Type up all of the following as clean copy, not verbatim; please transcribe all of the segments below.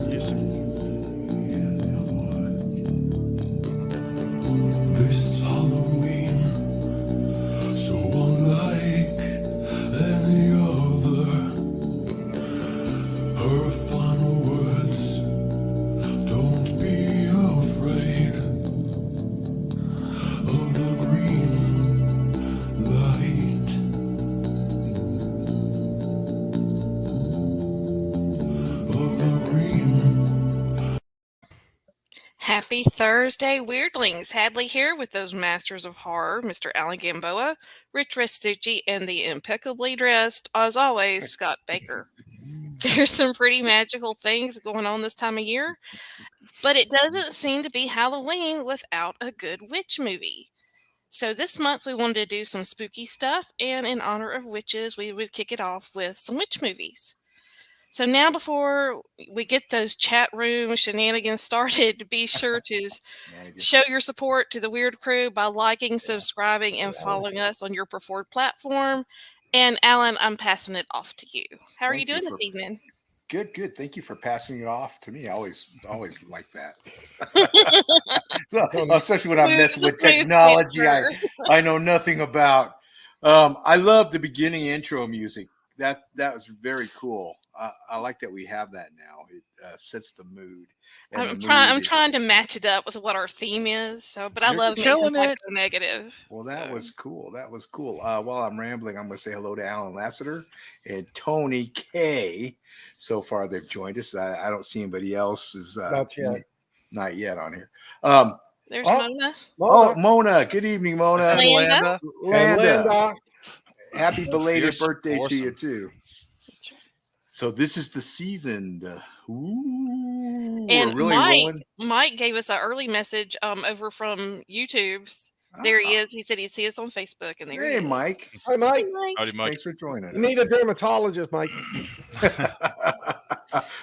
Yes. This Halloween, so unlike any other, her final words, don't be afraid of the green light. Of the green. Happy Thursday, Weirdlings. Hadley here with those masters of horror, Mr. Alan Gamboa, Rich Restucci, and the impeccably dressed, as always, Scott Baker. There's some pretty magical things going on this time of year, but it doesn't seem to be Halloween without a good witch movie. So this month we wanted to do some spooky stuff, and in honor of witches, we would kick it off with some witch movies. So now, before we get those chat room shenanigans started, be sure to show your support to the Weird Crew by liking, subscribing, and following us on your preferred platform. And Alan, I'm passing it off to you. How are you doing this evening? Good. Thank you for passing it off to me. I always like that. So, especially when I'm messing with technology I know nothing about. I love the beginning intro music. That was very cool. I like that we have that now. It sets the mood. I'm trying to match it up with what our theme is. So, but I love killing it. Negative. Well, that was cool. While I'm rambling, I'm going to say hello to Alan Lassiter and Tony K. So far, they've joined us. I don't see anybody else is not yet on here. There's Mona. Mona. Good evening, Mona. Landa. Happy belated birthday to you too. So this is the season. And really Mike gave us an early message over from YouTube's. There he is. He said he'd see us on Facebook. And there he is. Mike. Hi, Mike. Howdy, Mike. Thanks for joining us. You need a dermatologist, Mike.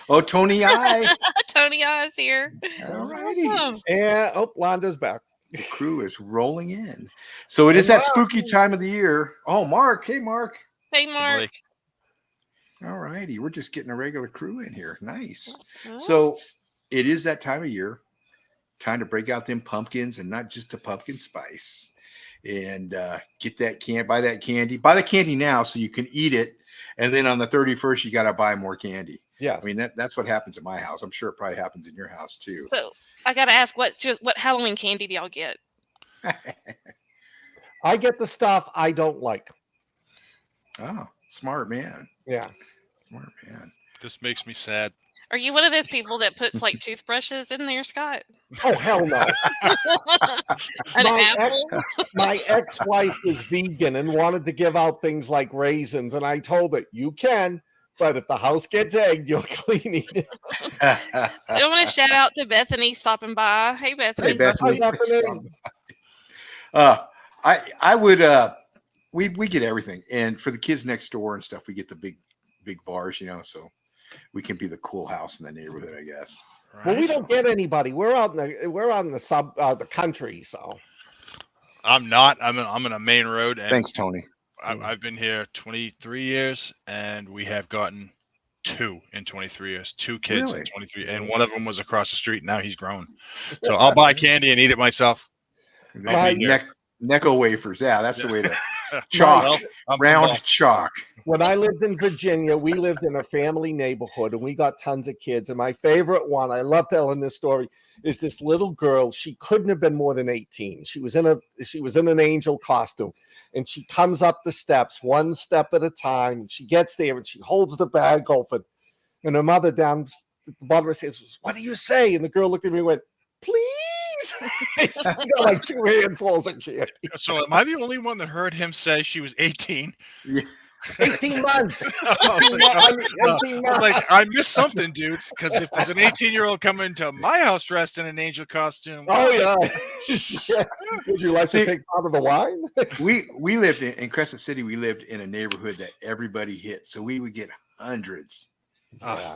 Oh, Tony I. Tony I is here. All righty. And Landa's back. The crew is rolling in. So it is that spooky time of the year. Oh, Mark. Hey, Mark. Hey, Mark. All righty. We're just getting a regular crew in here. Nice. Oh. So it is that time of year. Time to break out them pumpkins, and not just the pumpkin spice. And get that buy that candy. Buy the candy now so you can eat it. And then on the 31st, you got to buy more candy. Yeah. I mean, that's what happens at my house. I'm sure it probably happens in your house too. So I got to ask, what Halloween candy do y'all get? I get the stuff I don't like. Oh, smart man. Yeah. Smart man. This makes me sad. Are you one of those people that puts like toothbrushes in there, Scott? Oh, hell no. My ex-wife was vegan and wanted to give out things like raisins. And I told her, you can, but if the house gets egged, you're cleaning it. I want to shout out to Bethany stopping by. Hey, Bethany. Hey, Bethany. I would, we get everything. And for the kids next door and stuff, we get the big bars, so we can be the cool house in the neighborhood, I guess. Right. Well, we don't get anybody. We're out in the country, so. I'm not. I'm in a main road. And thanks, Tony. I've been here 23 years, and we have gotten 2 in 23 years. 2 kids in 23, and one of them was across the street. Now he's grown. So I'll buy candy and eat it myself. Necco wafers. Yeah, that's the way to chalk. Round chalk. When I lived in Virginia, we lived in a family neighborhood, and we got tons of kids. And my favorite one, I love telling this story, is this little girl. She couldn't have been more than 18. She was in an angel costume, and she comes up the steps, one step at a time. And she gets there, and she holds the bag open. And her mother down at the bottom says, "What do you say?" And the girl looked at me and went, "Please." She got like 2 handfuls of candy. So am I the only one that heard him say she was 18? Yeah. 18 months. I missed something, dude. Because if there's an 18-year-old coming to my house dressed in an angel costume, oh yeah. Would you like to take part of the wine? we lived in Crescent City. We lived in a neighborhood that everybody hit, so we would get hundreds.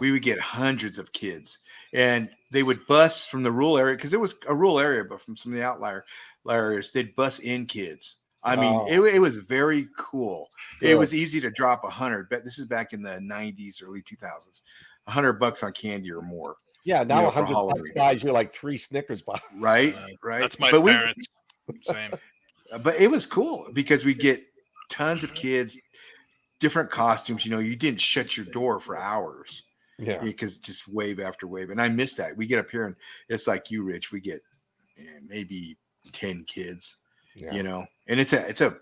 We would get hundreds of kids, and they would bus from the rural area because it was a rural area, but from some of the outlier areas, they'd bus in kids. I mean, it was very cool. Good. It was easy to drop 100, but this is back in the 90s, early 2000s, $100 on candy or more. Yeah, now for 100 Halloween. guys, you're like 3 Snickers bars. Right, right. That's my but parents. Same. But it was cool because we get tons of kids, different costumes. You didn't shut your door for hours. Yeah. Because just wave after wave. And I miss that. We get up here and it's like you, Rich. We get maybe 10 kids, and it's a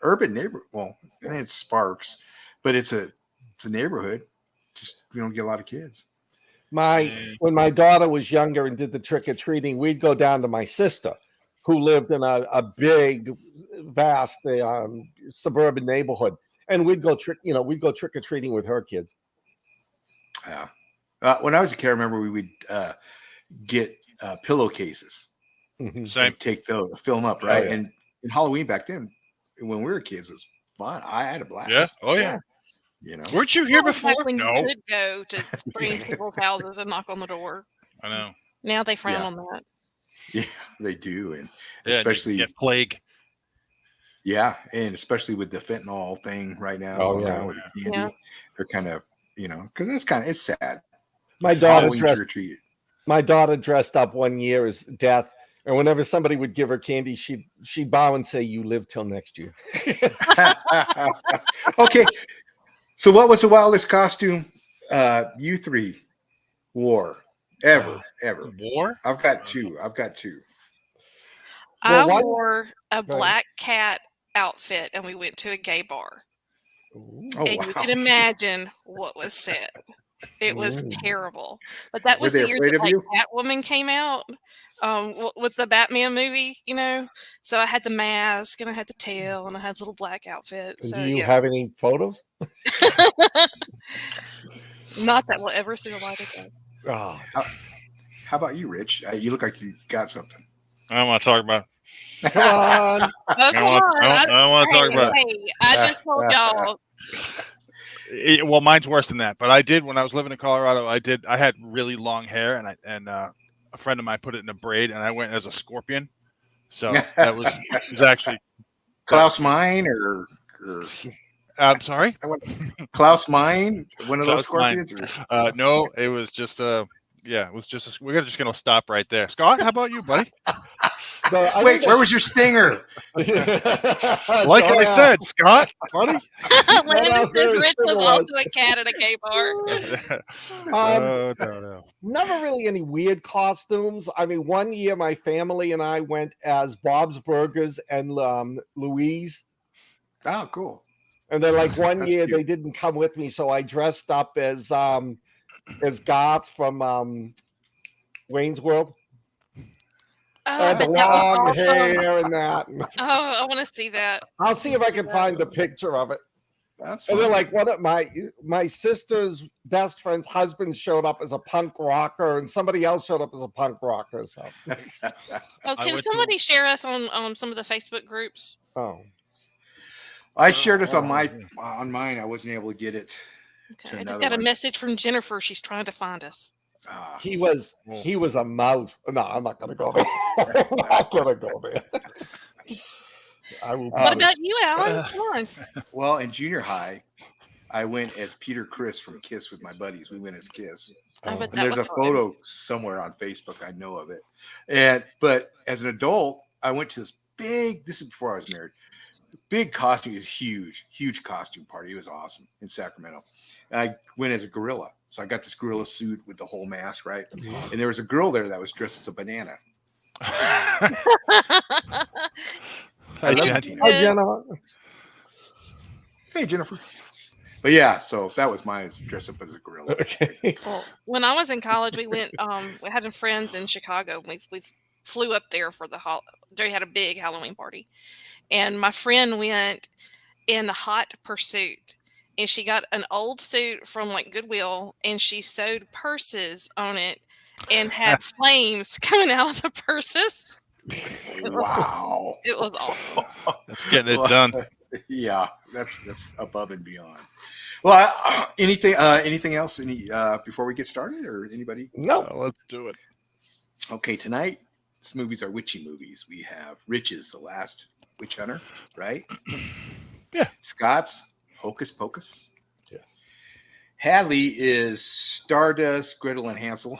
urban neighborhood. Well, I think it's Sparks, but it's a neighborhood. Just we don't get a lot of kids. When my daughter was younger and did the trick or treating, we'd go down to my sister, who lived in a big, vast suburban neighborhood, and we'd go trick or treating with her kids. Yeah. When I was a kid, I remember we would get pillowcases. Same. Take those, fill them up, right? Oh, yeah. And Halloween back then, when we were kids, was fun. I had a blast. Yeah. Oh yeah. Weren't you here before? When No. you could go to strange people's houses and knock on the door. I know. Now they frown on that. Yeah, they do, and Yeah, especially you get plague. Yeah, and especially with the fentanyl thing right now. Oh, yeah. With the candy, they're kind of because it's sad. My daughter dressed up one year as Death, and whenever somebody would give her candy, she'd bow and say, "You live till next year." Okay, so what was the wildest costume you three wore ever? War? I've got two. I wore a black cat outfit, and we went to a gay bar. Oh, and wow. you can imagine what was said. It was terrible. But that was Were the they year afraid that of you? Catwoman came out with the Batman movie, So I had the mask, and I had the tail, and I had a little black outfit. And So, do you have any photos? Not that we'll ever see the light of day. Oh. How about you, Rich? You look like you got something. I don't want to talk about it. Come on. Oh, come on. I don't want to talk about it. Hey, I just told y'all. Well, mine's worse than that. But I did when I was living in Colorado. I had really long hair, and a friend of mine put it in a braid, and I went as a scorpion. So that was actually Klaus Mine or I'm sorry, Klaus Mine, one of those Klaus scorpions. No, it was just we're just gonna stop right there. Scott, how about you, buddy? Wait, where was your stinger? Like I said, Scott, buddy. Landon says Rich was also a cat at a gay bar. No. Never really any weird costumes. I mean, one year my family and I went as Bob's Burgers and Louise. Oh, cool. And then like one That's year cute. they didn't come with me, so I dressed up as Garth from Wayne's World. Oh, I had the but that was long awesome. hair and that. Oh, I want to see that. I'll see if I can find the picture of it. That's And fun. then like one of my sister's best friend's husband showed up as a punk rocker, and somebody else showed up as a punk rocker. So Oh, can somebody share us on some of the Facebook groups? I shared this on mine. I wasn't able to get it. Okay, I just got a message from Jennifer. She's trying to find us. he was a mouse. No, I'm not gonna go there. I'm not gonna go there. I will. What about you, Alan? Come on. Well, in junior high, I went as Peter Criss from Kiss with my buddies. We went as Kiss. I bet And that there's a was fun. photo somewhere on Facebook. I know of it. But as an adult, I went to this big. This is before I was married. Big costume. It was huge costume party. It was awesome in Sacramento. And I went as a gorilla. So I got this gorilla suit with the whole mask, right? And there was a girl there that was dressed as a banana. Hey, love Jen. it, Tina. Hi, Jenna. Hey, Jennifer. But yeah, so that was mine, dress up as a gorilla. Okay. Well, when I was in college, we went. We had friends in Chicago. We flew up there for they had a big Halloween party, and my friend went in Hot Pursuit, and she got an old suit from like Goodwill, and she sewed purses on it, and had flames coming out of the purses. Wow. It was awesome. That's getting it done. Yeah, that's above and beyond. Well, anything else? Before we get started, or anybody? No. Let's do it. Okay, tonight, these movies are witchy movies. We have Rich's The Last Witch Hunter, right? Yeah. Scott's Hocus Pocus. Yes. Hadley is Stardust, Gretel, and Hansel.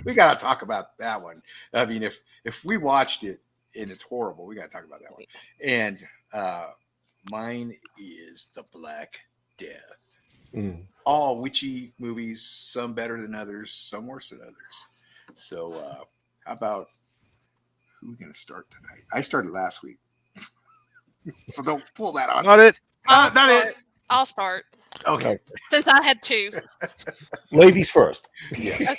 We got to talk about that one. I mean, if we watched it and it's horrible, we got to talk about that one. And mine is The Black Death. All witchy movies, some better than others, some worse than others. So how about who are we going to start tonight? I started last week. So don't pull that on. Not it. Not it. I'll start. Okay. Since I had two. Ladies first. Yeah. Okay.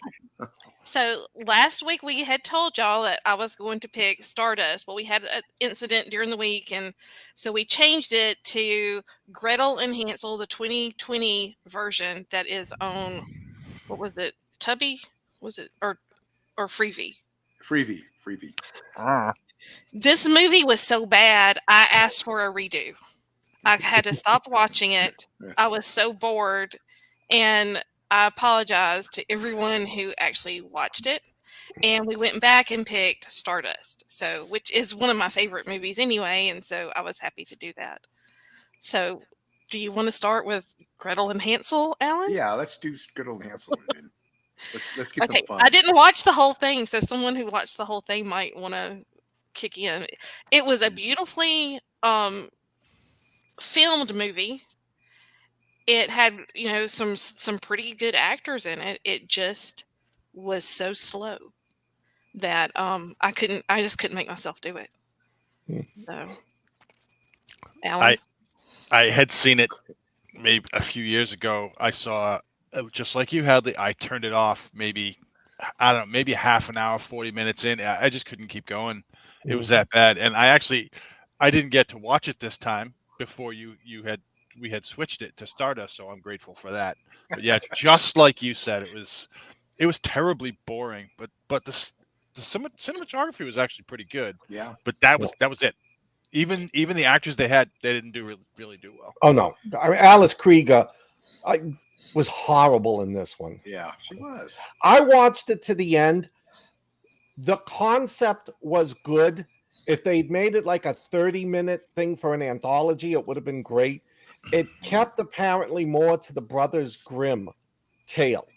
So last week we had told y'all that I was going to pick Stardust, but we had an incident during the week, and so we changed it to Gretel and Hansel, the 2020 version that is on, what was it, Tubby? Was it or Freevee? Freebie. This movie was so bad, I asked for a redo. I had to stop watching it. I was so bored, and I apologize to everyone who actually watched it. And we went back and picked Stardust, which is one of my favorite movies anyway, and so I was happy to do that. So, do you want to start with Gretel and Hansel, Alan? Yeah, let's do Gretel and Hansel. And let's get Okay, some fun. I didn't watch the whole thing, so someone who watched the whole thing might want to kick in. It was a beautifully filmed movie. It had, some pretty good actors in it. It just was so slow that I just couldn't make myself do it. So, Alan? I had seen it maybe a few years ago. I saw, just like you, Hadley, I turned it off maybe half an hour, 40 minutes in. I just couldn't keep going. It was that bad. And I didn't get to watch it this time before we had switched it to Stardust, so I'm grateful for that. But yeah, just like you said, it was terribly boring, but the cinematography was actually pretty good. Yeah. But that was it. Even the actors they didn't really do well. Oh no, I mean, Alice Krieger was horrible in this one. Yeah, she was. I watched it to the end. The concept was good. If they'd made it like a 30-minute thing for an anthology, it would have been great. It kept apparently more to the Brothers Grimm tale,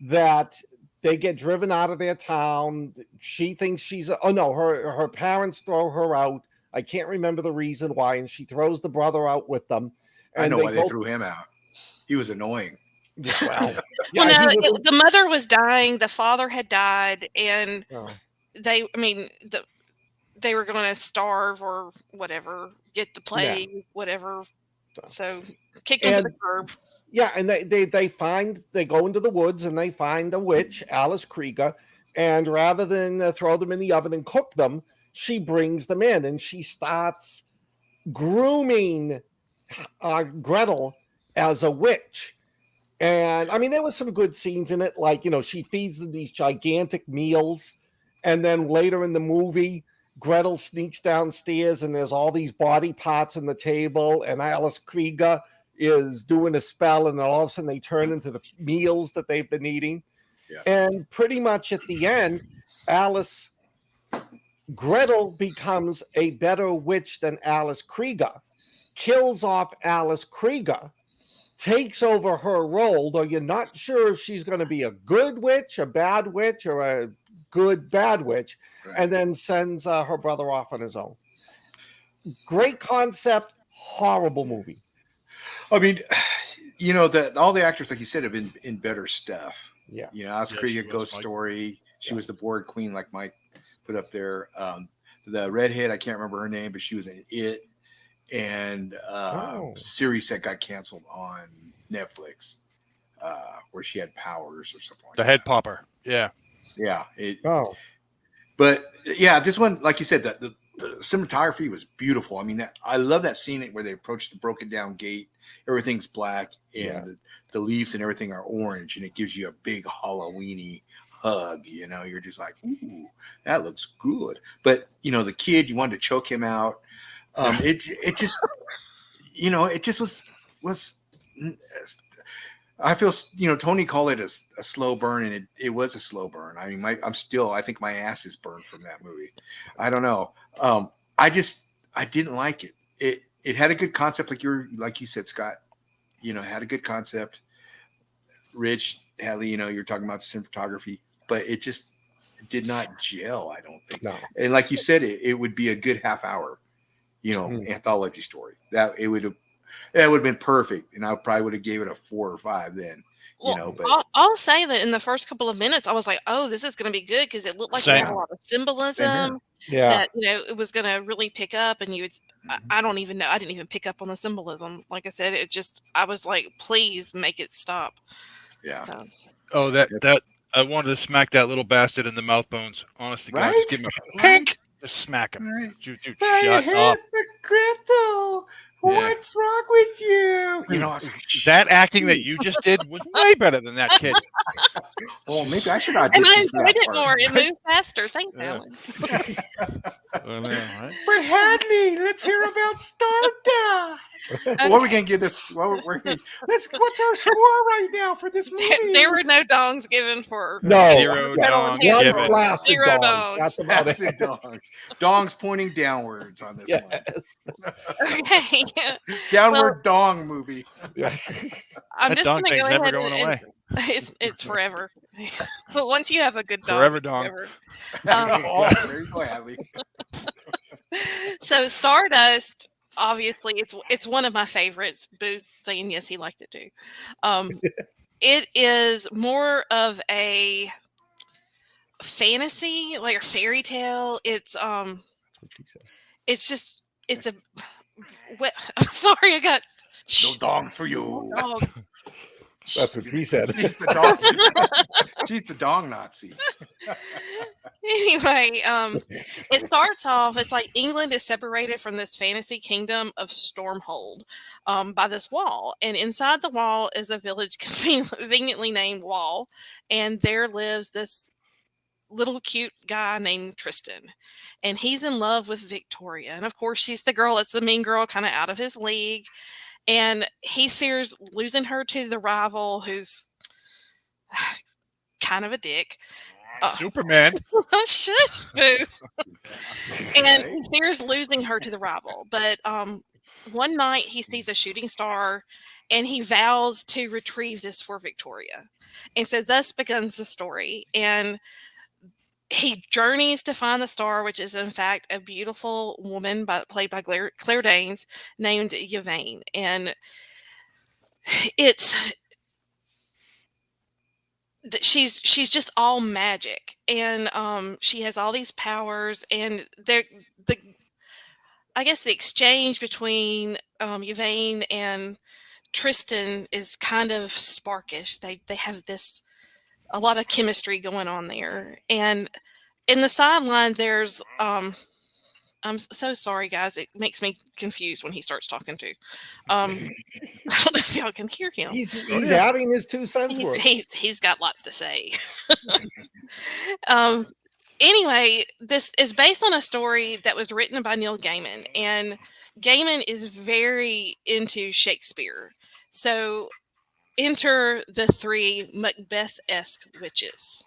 that they get driven out of their town. She thinks her parents throw her out. I can't remember the reason why, and she throws the brother out with them. And I know why they threw him out. He was annoying. Well, the mother was dying, the father had died, and they were going to starve or whatever, get the plague, whatever. So kicked them to the curb. Yeah, and they go into the woods and they find a witch, Alice Krieger, and rather than throw them in the oven and cook them, she brings them in and she starts grooming Gretel as a witch. And I mean, there was some good scenes in it, like, she feeds them these gigantic meals, and then later in the movie, Gretel sneaks downstairs and there's all these body parts on the table, and Alice Krieger is doing a spell, and then all of a sudden they turn into the meals that they've been eating. Yeah. And pretty much at the end, Gretel becomes a better witch than Alice Krieger, kills off Alice Krieger, takes over her role, though you're not sure if she's going to be a good witch, a bad witch, or a good bad witch, and then sends her brother off on his own. Great concept, horrible movie. I mean, all the actors, like you said, have been in better stuff. Yeah. Alice Krieger, Ghost Story. She was the board queen, like Mike put up there. The redhead, I can't remember her name, but she was in It. And series that got canceled on Netflix, where she had powers or something like that. The head popper. Yeah. Yeah. But yeah, this one, like you said, the cinematography was beautiful. I mean, I love that scene where they approach the broken down gate. Everything's black, and the leaves and everything are orange, and it gives you a big Halloweeny hug. You're just like, ooh, that looks good. But the kid, you wanted to choke him out. It just was. I feel, Tony called it a slow burn, and it was a slow burn. I mean, I think my ass is burned from that movie. I don't know. I didn't like it. It had a good concept, like you said, Scott. Had a good concept. Rich, Hadley, you're talking about cinematography, but it just did not gel, I don't think. No. And like you said, it would be a good half hour, anthology story. That would have been perfect. And I probably would have gave it a 4 or 5 then. Well, But I'll say that in the first couple of minutes, I was like, "Oh, this is going to be good," because it looked like it had a lot of symbolism. Yeah. That it was going to really pick up, and you would. I don't even know. I didn't even pick up on the symbolism. Like I said, I was like, "Please make it stop." Yeah. So. Oh, that I wanted to smack that little bastard in the mouth bones. Honest to God, Right? just give him a pink. Just smack him. Right. Dude, shut up. Crypto. What's wrong with you? That acting that you just did was way better than that kid. Oh, maybe I should And audition I for that enjoyed it part. more. It moved faster. Thanks, Yeah. Alan. I know, right? But Hadley, let's hear about Stardust. What are we gonna give this? What's our score right now for this movie? There were no dongs given for. No. Zero dong One given. blasted Zero dog. dongs. That's about That's it. it, dongs. Dongs pointing downwards on this one. Okay. Downward dong movie. Yeah. I'm That just dong going to thing's go never ahead going and away. it's forever. But once you have a good dog, Forever it's dong. forever. Oh, there you go, Hadley. So Stardust, obviously, it's one of my favorites. Boo's saying yes, he liked it too. It is more of a fantasy, like a fairy tale. It's it's just it's a. I'm sorry, I got No dongs for you. dog. That's what she said. She's the dong. She's the dong Nazi. Anyway, it starts off. It's like England is separated from this fantasy kingdom of Stormhold by this wall, and inside the wall is a village conveniently named Wall, and there lives this little cute guy named Tristan, and he's in love with Victoria, and of course she's the girl that's the mean girl, kind of out of his league, and he fears losing her to the rival who's kind of a dick. Superman. Shush, boo. And he fears losing her to the rival. But one night he sees a shooting star and he vows to retrieve this for Victoria. And so thus begins the story. And he journeys to find the star, which is in fact a beautiful woman played by Claire Danes named Yvain. And she's just all magic, and she has all these powers, and I guess the exchange between Yvain and Tristan is kind of sparkish. They have a lot of chemistry going on there, and in the sideline there's I'm so sorry, guys. It makes me confused when he starts talking to. I don't know if y'all can hear him. He's adding his 2 cents worth. He's got lots to say. Anyway, this is based on a story that was written by Neil Gaiman, and Gaiman is very into Shakespeare. So enter the 3 Macbeth-esque witches,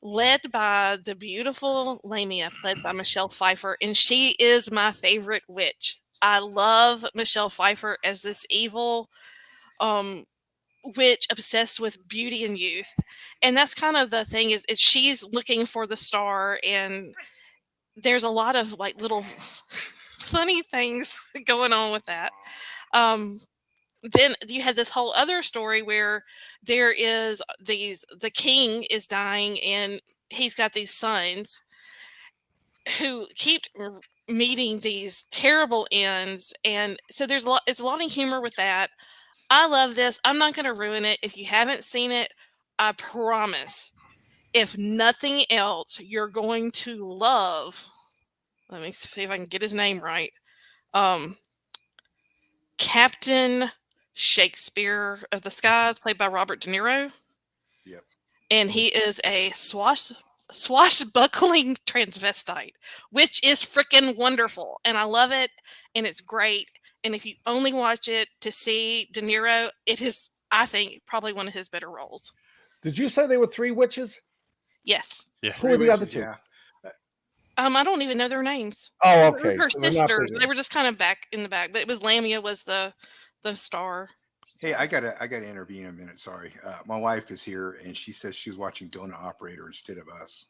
led by the beautiful Lamia, played by Michelle Pfeiffer, and she is my favorite witch. I love Michelle Pfeiffer as this evil witch obsessed with beauty and youth, and that's kind of the thing is she's looking for the star, and there's a lot of like little funny things going on with that. Then you had this whole other story where there is the king is dying, and he's got these sons who keep meeting these terrible ends, and so it's a lot of humor with that. I love this. I'm not going to ruin it. If you haven't seen it, I promise, if nothing else, you're going to love. Let me see if I can get his name right. Captain Shakespeare of the Skies, played by Robert De Niro. Yep. And he is a swashbuckling transvestite, which is freaking wonderful. And I love it. And it's great. And if you only watch it to see De Niro, it is, I think, probably one of his better roles. Did you say they were 3 witches? Yes. Yeah. Who are the other 2? Yeah. I don't even know their names. Oh, okay. Her So they're not sisters. big. They were just kind of back in the back. But it was Lamia was the star. Hey, I gotta intervene a minute. Sorry, my wife is here, and she says she was watching Donut Operator instead of us.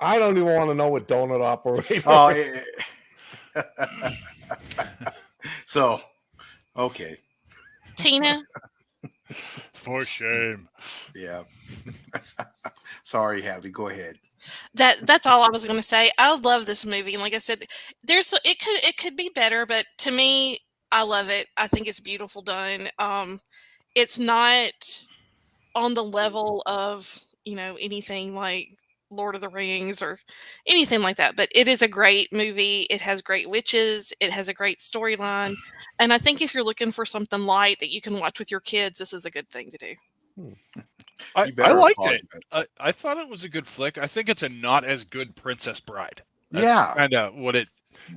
I don't even want to know what Donut Operator. Oh, is. So okay, Tina, For shame. yeah. Sorry, Hadley. Go ahead. that's all I was going to say. I love this movie, and like I said, it could be better, but to me, I love it. I think it's beautiful done. It's not on the level of anything like Lord of the Rings or anything like that, but it is a great movie. It has great witches. It has a great storyline, and I think if you're looking for something light that you can watch with your kids, this is a good thing to do. I You better liked it. apologize. I thought it was a good flick. I think it's a not as good Princess Bride. Yeah. Kind of what it.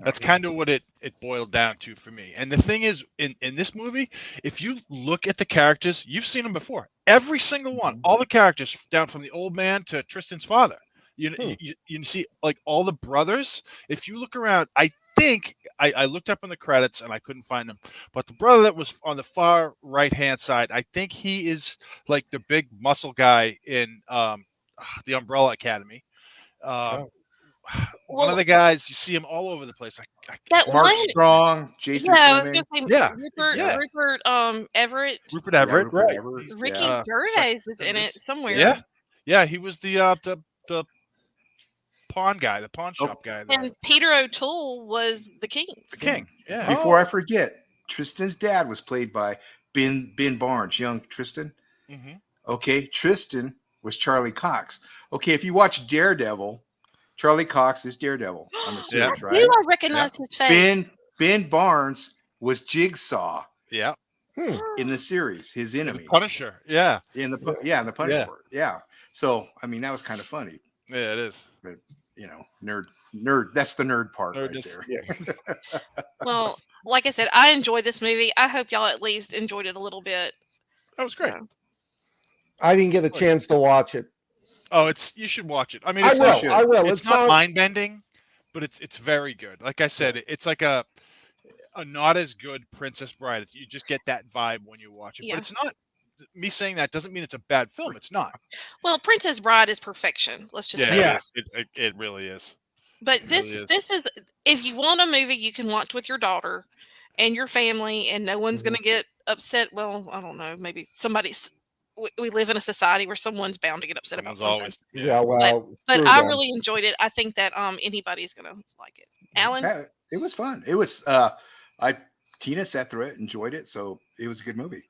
That's kind of what it boiled down to for me. And the thing is, in this movie, if you look at the characters, you've seen them before. Every single one, all the characters, down from the old man to Tristan's father. You see, like, all the brothers. If you look around, I think I looked up in the credits and I couldn't find him, but the brother that was on the far right hand side, I think he is like the big muscle guy in the Umbrella Academy. One of the guys, you see him all over the place. That Mark one, Strong, Jason yeah, I was Flemyng. gonna say Yeah. Rupert Everett, Rupert Everett, Rupert right? Everett, Ricky yeah. Gervais is in it somewhere. Yeah, he was the pawn guy, the pawn shop guy. And Peter O'Toole was the king. The king. Yeah. Before I forget, Tristan's dad was played by Ben Barnes, young Tristan. Mm-hmm. Okay, Tristan was Charlie Cox. Okay, if you watch Daredevil, Charlie Cox is Daredevil on the series, I right? knew I recognized his face. Ben Barnes was Jigsaw Yeah. in the series, his enemy. The Punisher. Yeah. In the Punisher. Yeah. So I mean, that was kind of funny. Yeah, it is. But nerd. That's the nerd part Nerd right is- there. Yeah. Well, like I said, I enjoyed this movie. I hope y'all at least enjoyed it a little bit. That was great. So, I didn't get a chance to watch it. Oh, you should watch it. I mean, I it's will. I will. It's not mind bending, but it's very good. Like I said, it's like a not as good Princess Bride. You just get that vibe when you watch it. Yeah. But it's not. Me saying that doesn't mean it's a bad film. It's not. well, Princess Bride is perfection. Let's just say Yeah. that. It really is. But It this really is. is if you want a movie you can watch with your daughter and your family, and no one's going to get upset. Well, I don't know. Maybe somebody's. We live in a society where someone's bound to get upset about something. Yeah, well, But screw I them. really enjoyed it. I think that anybody's going to like it. Alan, It was fun. It was Tina sat through it, enjoyed it, so it was a good movie.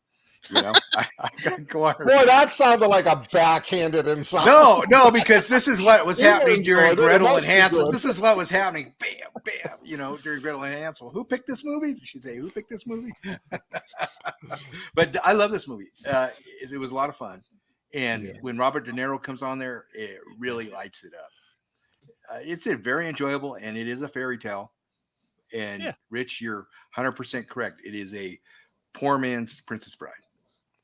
You know, I gotta go on her. Boy, that sounded like a backhanded insult. No, because this is what was You happening during enjoyed it. It Gretel must and be Hansel. good. This is what was happening. Bam, bam. You know, during Gretel and Hansel. Who picked this movie? She'd say, "Who picked this movie?" But I love this movie. It was a lot of fun, and when Robert De Niro comes on there, it really lights it up. It's very enjoyable, and it is a fairy tale. And Rich, you're 100% correct. It is a poor man's Princess Bride.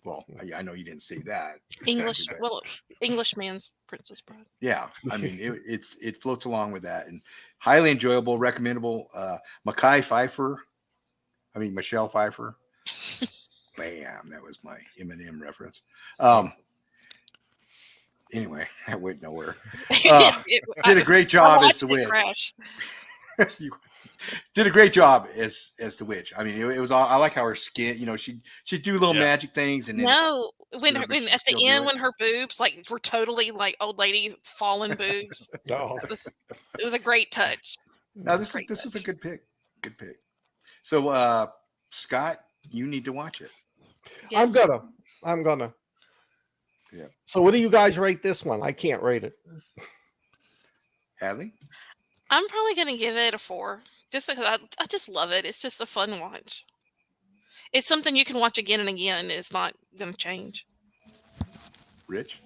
Well, I know you didn't say that. English. Exactly, Well, Englishman's Princess Bride. yeah, I mean it floats along with that, and highly enjoyable, recommendable. Michelle Pfeiffer. Bam, that was my Eminem reference. Anyway, that went nowhere. Did a great job as the witch. You did a great job as the witch. I mean, it was all. I like how her skin. You know, she'd do little magic things, and then when at the end when her boobs were totally like old lady fallen boobs. No. It was a great touch. Now this was a good pick. Good pick. So Scott, you need to watch it. Yes. I'm gonna. Yeah. So what do you guys rate this one? I can't rate it. Hadley? I'm probably gonna give it a 4. Just because I just love it. It's just a fun watch. It's something you can watch again and again. It's not gonna change. Rich?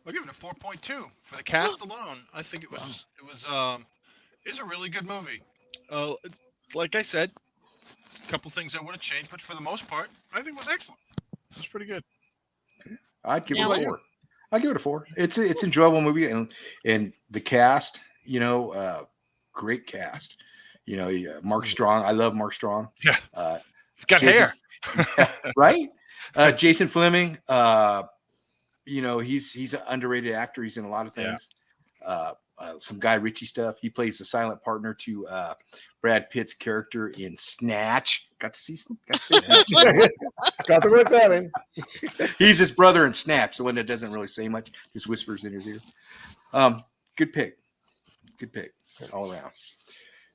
I'll give it a 4.2 for the cast alone. I think it was a really good movie. Like I said, a couple things I would have changed, but for the most part, I think it was excellent. It was pretty good. I'd give it a 4. I'd give it a 4. It's an enjoyable movie, and the cast, great cast. You know, Mark Strong. I love Mark Strong. Yeah, he's got hair. Right? Jason Flemyng, he's an underrated actor. He's in a lot of things. Some Guy Ritchie stuff. He plays the silent partner to Brad Pitt's character in Snatch. Got to say Snatch. Got to work that in. He's his brother in Snatch, the one that doesn't really say much, just whispers in his ear. Good pick all around.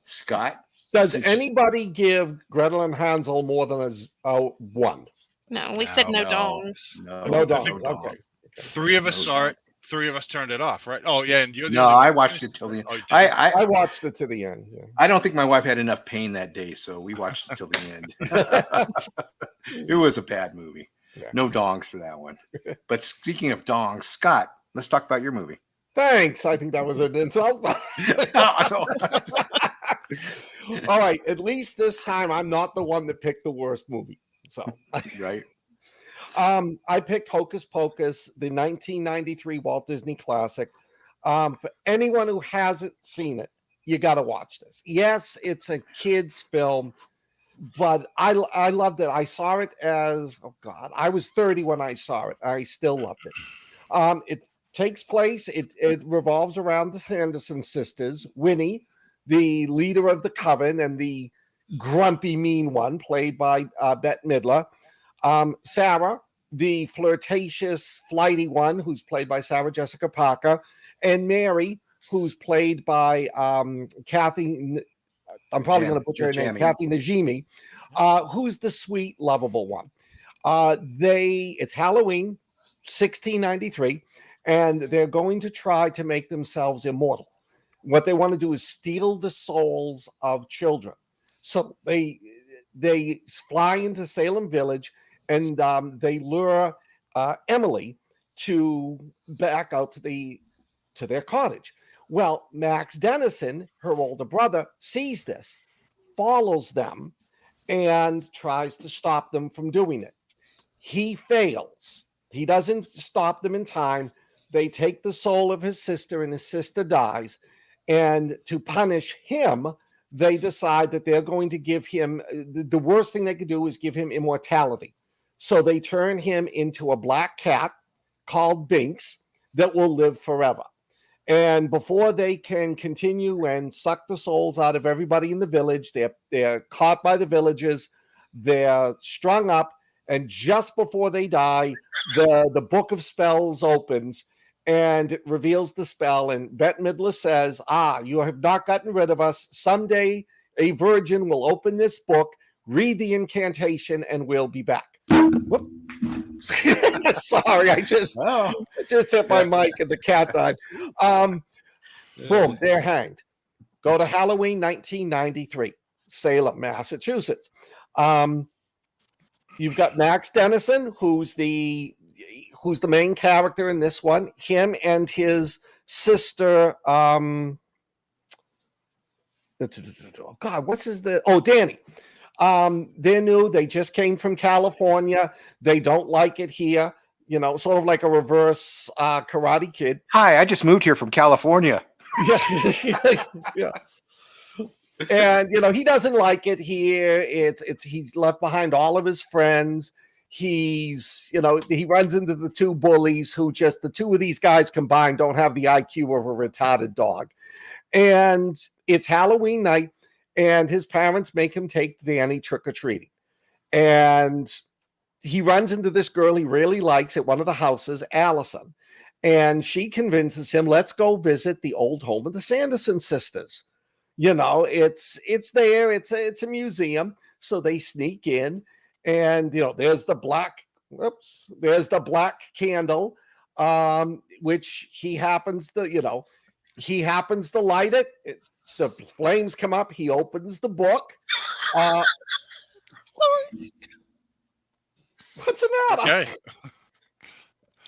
Scott, does anybody give Gretel and Hansel more than a one? No, we said no dongs. No dongs. Okay. Three of us saw it. Three of us turned it off, right? Oh yeah, and you're the no. I watched it till the end. I watched it to the end. Yeah. I don't think my wife had enough pain that day, so we watched it till the end. It was a bad movie. Yeah. No dongs for that one. But speaking of dongs, Scott, let's talk about your movie. Thanks. I think that was an insult. All right. At least this time, I'm not the one that picked the worst movie. So right. I picked Hocus Pocus, the 1993 Walt Disney classic. For anyone who hasn't seen it, you got to watch this. Yes, it's a kid's film, but I loved it. I saw it as, I was 30 when I saw it. I still loved it. It takes place, it revolves around the Sanderson sisters, Winnie, the leader of the coven, and the grumpy, mean one, played by Bette Midler. Sarah, the flirtatious, flighty one, who's played by Sarah Jessica Parker, and Mary, who's played by Kathy. I'm probably going to butcher her name, Kathy Najimy, who's the sweet, lovable one. It's Halloween, 1693, and they're going to try to make themselves immortal. What they want to do is steal the souls of children. So they fly into Salem Village, and they lure Emily to back out to their cottage. Well, Max Dennison, her older brother, sees this, follows them, and tries to stop them from doing it. He fails. He doesn't stop them in time. They take the soul of his sister, and his sister dies. And to punish him, they decide that they're going to give him, the worst thing they could do is give him immortality. So they turn him into a black cat called Binks that will live forever. And before they can continue and suck the souls out of everybody in the village, they're caught by the villagers, they're strung up, and just before they die, the book of spells opens, and it reveals the spell, and Bette Midler says, you have not gotten rid of us. Someday a virgin will open this book, read the incantation, and we'll be back. Whoop. Sorry, I just hit my mic and the cat died. Boom, they're hanged. Go to Halloween 1993, Salem, Massachusetts. You've got Max Dennison, who's the main character in this one. Him and his sister, Danny. They're new. They just came from California. They don't like it here. Sort of like a reverse Karate Kid. Hi, I just moved here from California. Yeah. And he doesn't like it here. He's left behind all of his friends. He runs into the two bullies who the two of these guys combined don't have the IQ of a retarded dog. And it's Halloween night, and his parents make him take Danny trick-or-treating. And he runs into this girl he really likes at one of the houses, Allison. And she convinces him, let's go visit the old home of the Sanderson sisters. It's there. It's a museum. So they sneak in, and there's the black candle, which he happens to light it. The flames come up. He opens the book. What's the matter? Okay.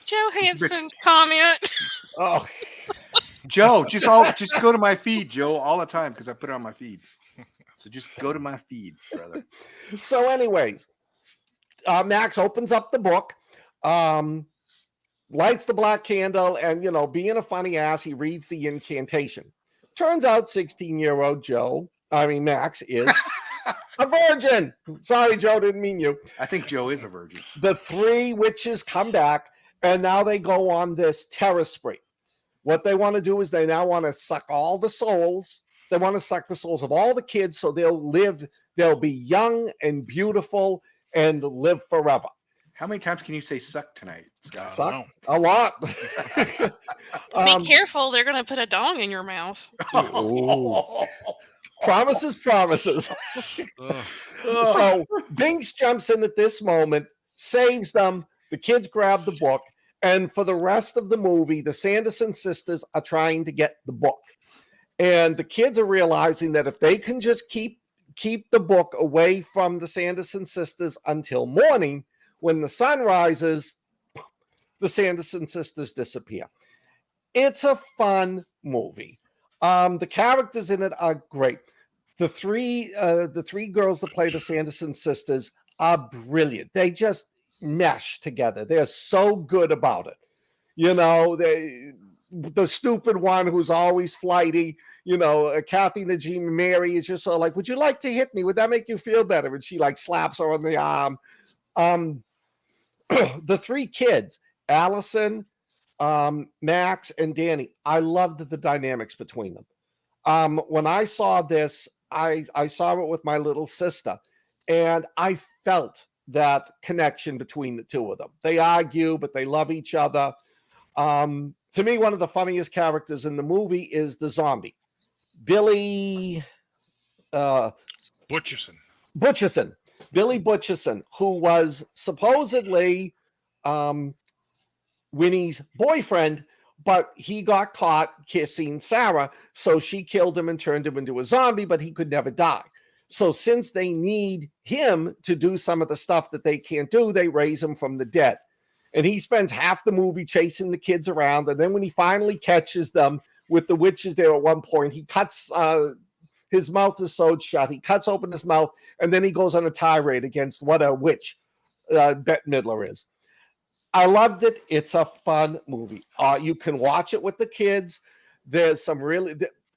Joe Hansen comment. Oh, Joe, just go to my feed, Joe, all the time, because I put it on my feed. So just go to my feed, brother. So, anyways, Max opens up the book, lights the black candle, and being a funny ass, he reads the incantation. Turns out 16-year-old Max is A virgin. Sorry, Joe, didn't mean you. I think Joe is a virgin. The three witches come back, and now they go on this terror spree. What they want to do is they now want to suck all the souls. They want to suck the souls of all the kids so they'll be young and beautiful and live forever. How many times can you say suck tonight, Scott? Suck? A lot. Be careful, they're going to put a dong in your mouth. Promises. So Binks jumps in at this moment, saves them. The kids grab the book. And for the rest of the movie, the Sanderson sisters are trying to get the book. And the kids are realizing that if they can just keep the book away from the Sanderson sisters until morning, when the sun rises, the Sanderson sisters disappear. It's a fun movie. The characters in it are great. The three girls that play the Sanderson sisters are brilliant. They just mesh together. They're so good about it. You know, the stupid one who's always flighty, you know, Kathy Najimy Mary is just sort of like, would you like to hit me? Would that make you feel better? And she like slaps her on the arm. The three kids, Allison, Max, and Danny, I loved the dynamics between them. When I saw this, I saw it with my little sister, and I felt that connection between the two of them. They argue, but they love each other. To me, one of the funniest characters in the movie is the zombie, Billy Butcherson. Billy Butcherson, who was supposedly Winnie's boyfriend, but he got caught kissing Sarah, so she killed him and turned him into a zombie, but he could never die. So since they need him to do some of the stuff that they can't do, they raise him from the dead. And he spends half the movie chasing the kids around. And then when he finally catches them with the witches there at one point, he cuts, his mouth is sewed shut. He cuts open his mouth, and then he goes on a tirade against what a witch Bette Midler is. I loved it. It's a fun movie. You can watch it with the kids. There's some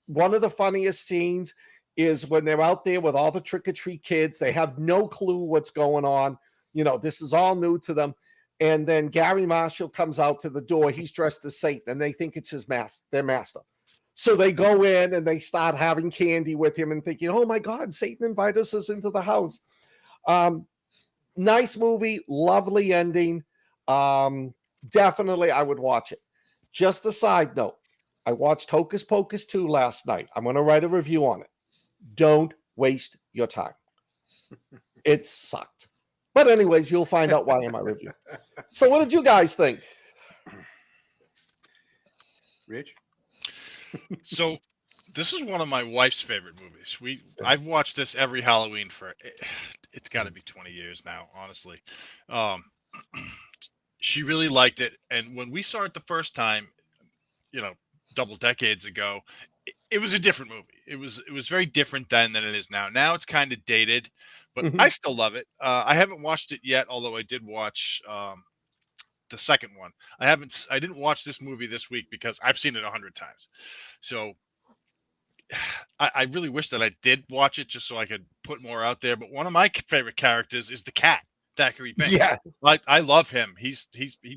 one of the funniest scenes is when they're out there with all the trick-or-treat kids. They have no clue what's going on. You know, this is all new to them. And then Gary Marshall comes out to the door. He's dressed as Satan, and they think it's their master. So they go in and they start having candy with him and thinking, oh my God, Satan invited us into the house. Nice movie, lovely ending. Definitely I would watch it. Just a side note, I watched Hocus Pocus 2 last night. I'm going to write a review on it. Don't waste your time. It sucked. But anyways, you'll find out why in my review. So what did you guys think? Rich? So this is one of my wife's favorite movies. I've watched this every Halloween for it's got to be 20 years now, honestly. She really liked it, and when we saw it the first time, you know, double decades ago, it was a different movie. It was very different then than it is now. Now it's kind of dated, but I still love it. I haven't watched it yet, although I did watch the second one. I didn't watch this movie this week because I've seen it 100 times. So I really wish that I did watch it just so I could put more out there. But one of my favorite characters is the cat, Thackeray Binks. Yeah. I love him. He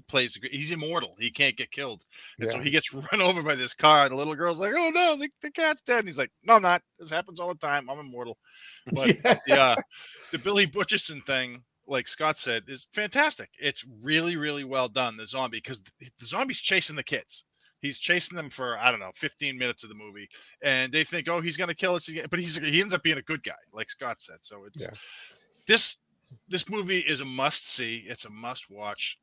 plays, he's immortal. He can't get killed. And so he gets run over by this car, and the little girl's like, oh no, the cat's dead. And he's like, no, I'm not. This happens all the time. I'm immortal. But the Billy Butcherson thing, like Scott said, is fantastic. It's really, really well done, the zombie, because the zombie's chasing the kids. He's chasing them for, I don't know, 15 minutes of the movie, and they think, oh, he's going to kill us. But he ends up being a good guy, like Scott said. So it's this movie is a must see. It's a must watch.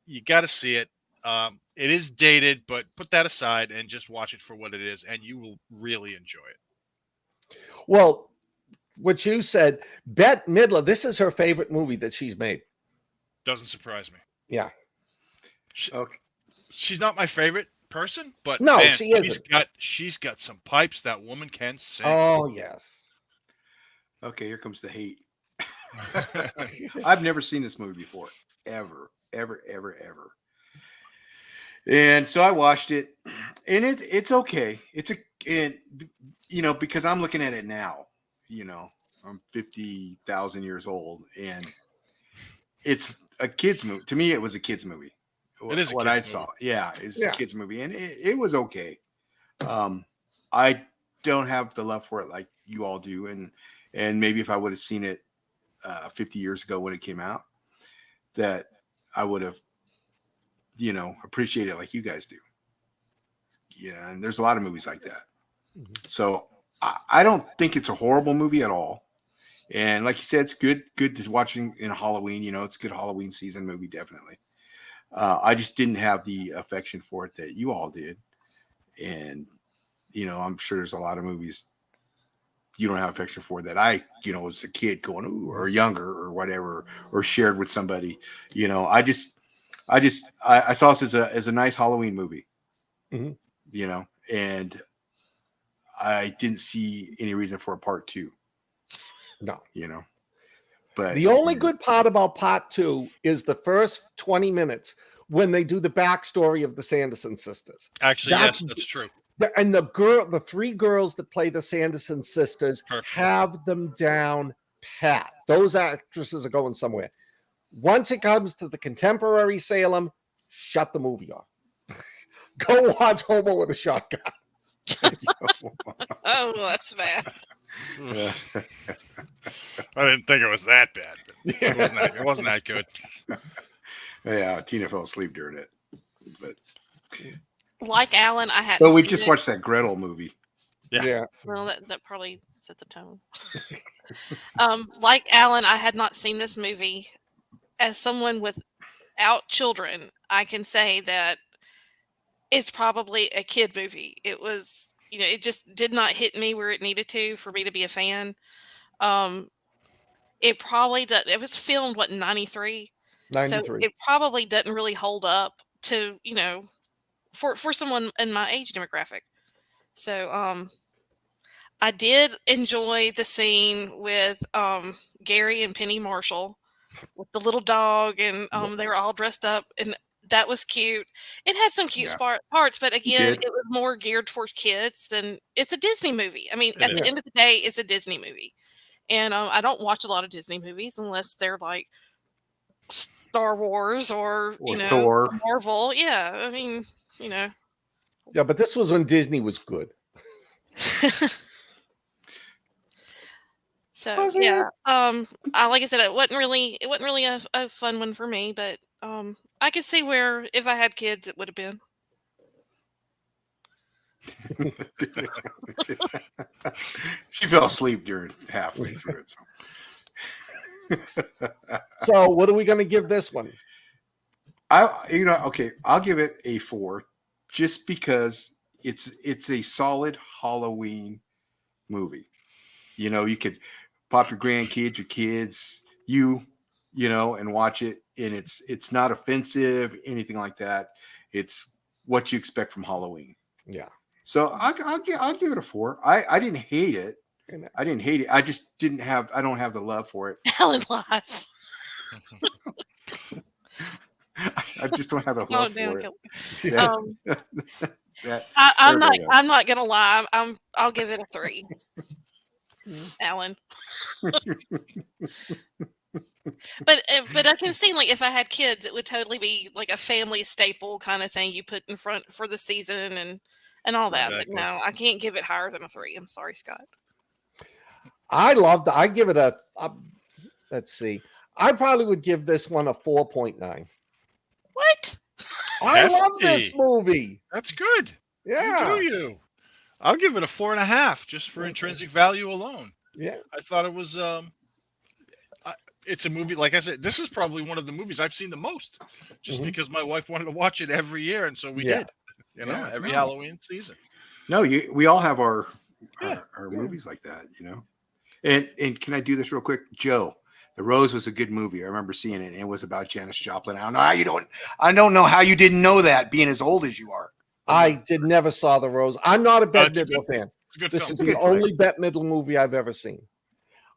You got to see it. It is dated, but put that aside and just watch it for what it is, and you will really enjoy it. Well, what you said, Bette Midler, this is her favorite movie that she's made. Doesn't surprise me. Yeah. She's not my favorite person, but no, man, she isn't. She's got some pipes. That woman can sing. Oh yes. Okay, here comes the hate. I've never seen this movie before, ever. And so I watched it, and it's okay. Because I'm looking at it now, I'm 50,000 years old, and it's a kids movie. To me, it was a kids movie. It is what I saw. Yeah, it's a kids movie, and it was okay. I don't have the love for it like you all do, and maybe if I would have seen it 50 years ago when it came out, that I would have, appreciated it like you guys do. Yeah, and there's a lot of movies like that. Mm-hmm. So I don't think it's a horrible movie at all. And like you said, it's good to watching in Halloween. It's a good Halloween season movie, definitely. I just didn't have the affection for it that you all did. And, I'm sure there's a lot of movies you don't have affection for that I, as a kid going, ooh, or younger or whatever, or shared with somebody. I saw this as a nice Halloween movie, mm-hmm. And I didn't see any reason for a part 2. No. But the only good part about part 2 is the first 20 minutes when they do the backstory of the Sanderson sisters. Actually, yes, that's true. And the 3 girls that play the Sanderson sisters have them down pat. Those actresses are going somewhere. Once it comes to the contemporary Salem, shut the movie off. Go watch Hobo with a Shotgun. Oh, that's bad. I didn't think it was that bad, but it wasn't that good. Yeah, Tina fell asleep during it. But like Alan, I had. But we just watched that Gretel movie. Yeah. Well, that probably set the tone. Like Alan, I had not seen this movie. As someone without children, I can say that it's probably a kid movie. It was, it just did not hit me where it needed to for me to be a fan. It probably does. It was filmed in 93. 93. So it probably doesn't really hold up to, for someone in my age demographic. So I did enjoy the scene with Gary and Penny Marshall with the little dog, and they were all dressed up, and that was cute. It had some cute parts, but again, it was more geared for kids than it's a Disney movie. I mean, at the end of the day, it's a Disney movie. And I don't watch a lot of Disney movies unless they're like Star Wars or Thor. Marvel. Yeah, I mean, Yeah, but this was when Disney was good. So like I said, it wasn't really a fun one for me, but I could see where if I had kids, it would have been. She fell asleep during halfway through it. So what are we going to give this one? I'll give it a 4 just because it's a solid Halloween movie. You could pop your grandkids, your kids, and watch it, and it's not offensive, anything like that. It's what you expect from Halloween. Yeah. So I'll give it a 4. I didn't hate it. I just I don't have the love for it. Alan lies. I just don't have the love for it. I'm not gonna lie. I'll give it a 3. Alan. But I can see, like, if I had kids, it would totally be like a family staple kind of thing you put in front for the season and all that. Exactly. But no, I can't give it higher than a 3. I'm sorry, Scott. I give it a let's see. I probably would give this one a 4.9. What? I love this movie. That's good. Yeah. You. I'll give it a 4.5 just for intrinsic value alone. Yeah. I thought it was it's a movie, like I said, this is probably one of the movies I've seen the most, just because my wife wanted to watch it every year, and so we did. Every Halloween season. No, we all have our movies like that, And can I do this real quick, Joe? The Rose was a good movie. I remember seeing it, and it was about Janis Joplin. I don't know how you didn't know that, being as old as you are. I never saw The Rose. I'm not a Bette Midler fan. This is the only Bette Midler movie I've ever seen.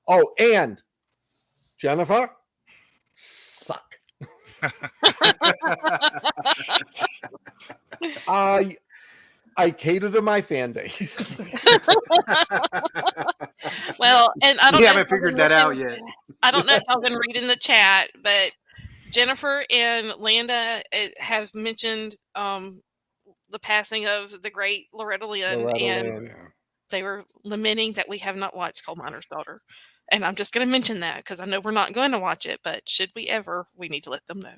Oh, and Jennifer, suck. I cater to my fan base. Well, and I don't We know if haven't y'all figured been that out looking- yet. I don't know if y'all been reading the chat, but Jennifer and Landa have mentioned the passing of the great Loretta Lynn, Loretta and Lynn. Yeah. they were lamenting that we have not watched Coal Miner's Daughter. And I'm just going to mention that because I know we're not going to watch it, but should we ever, we need to let them know.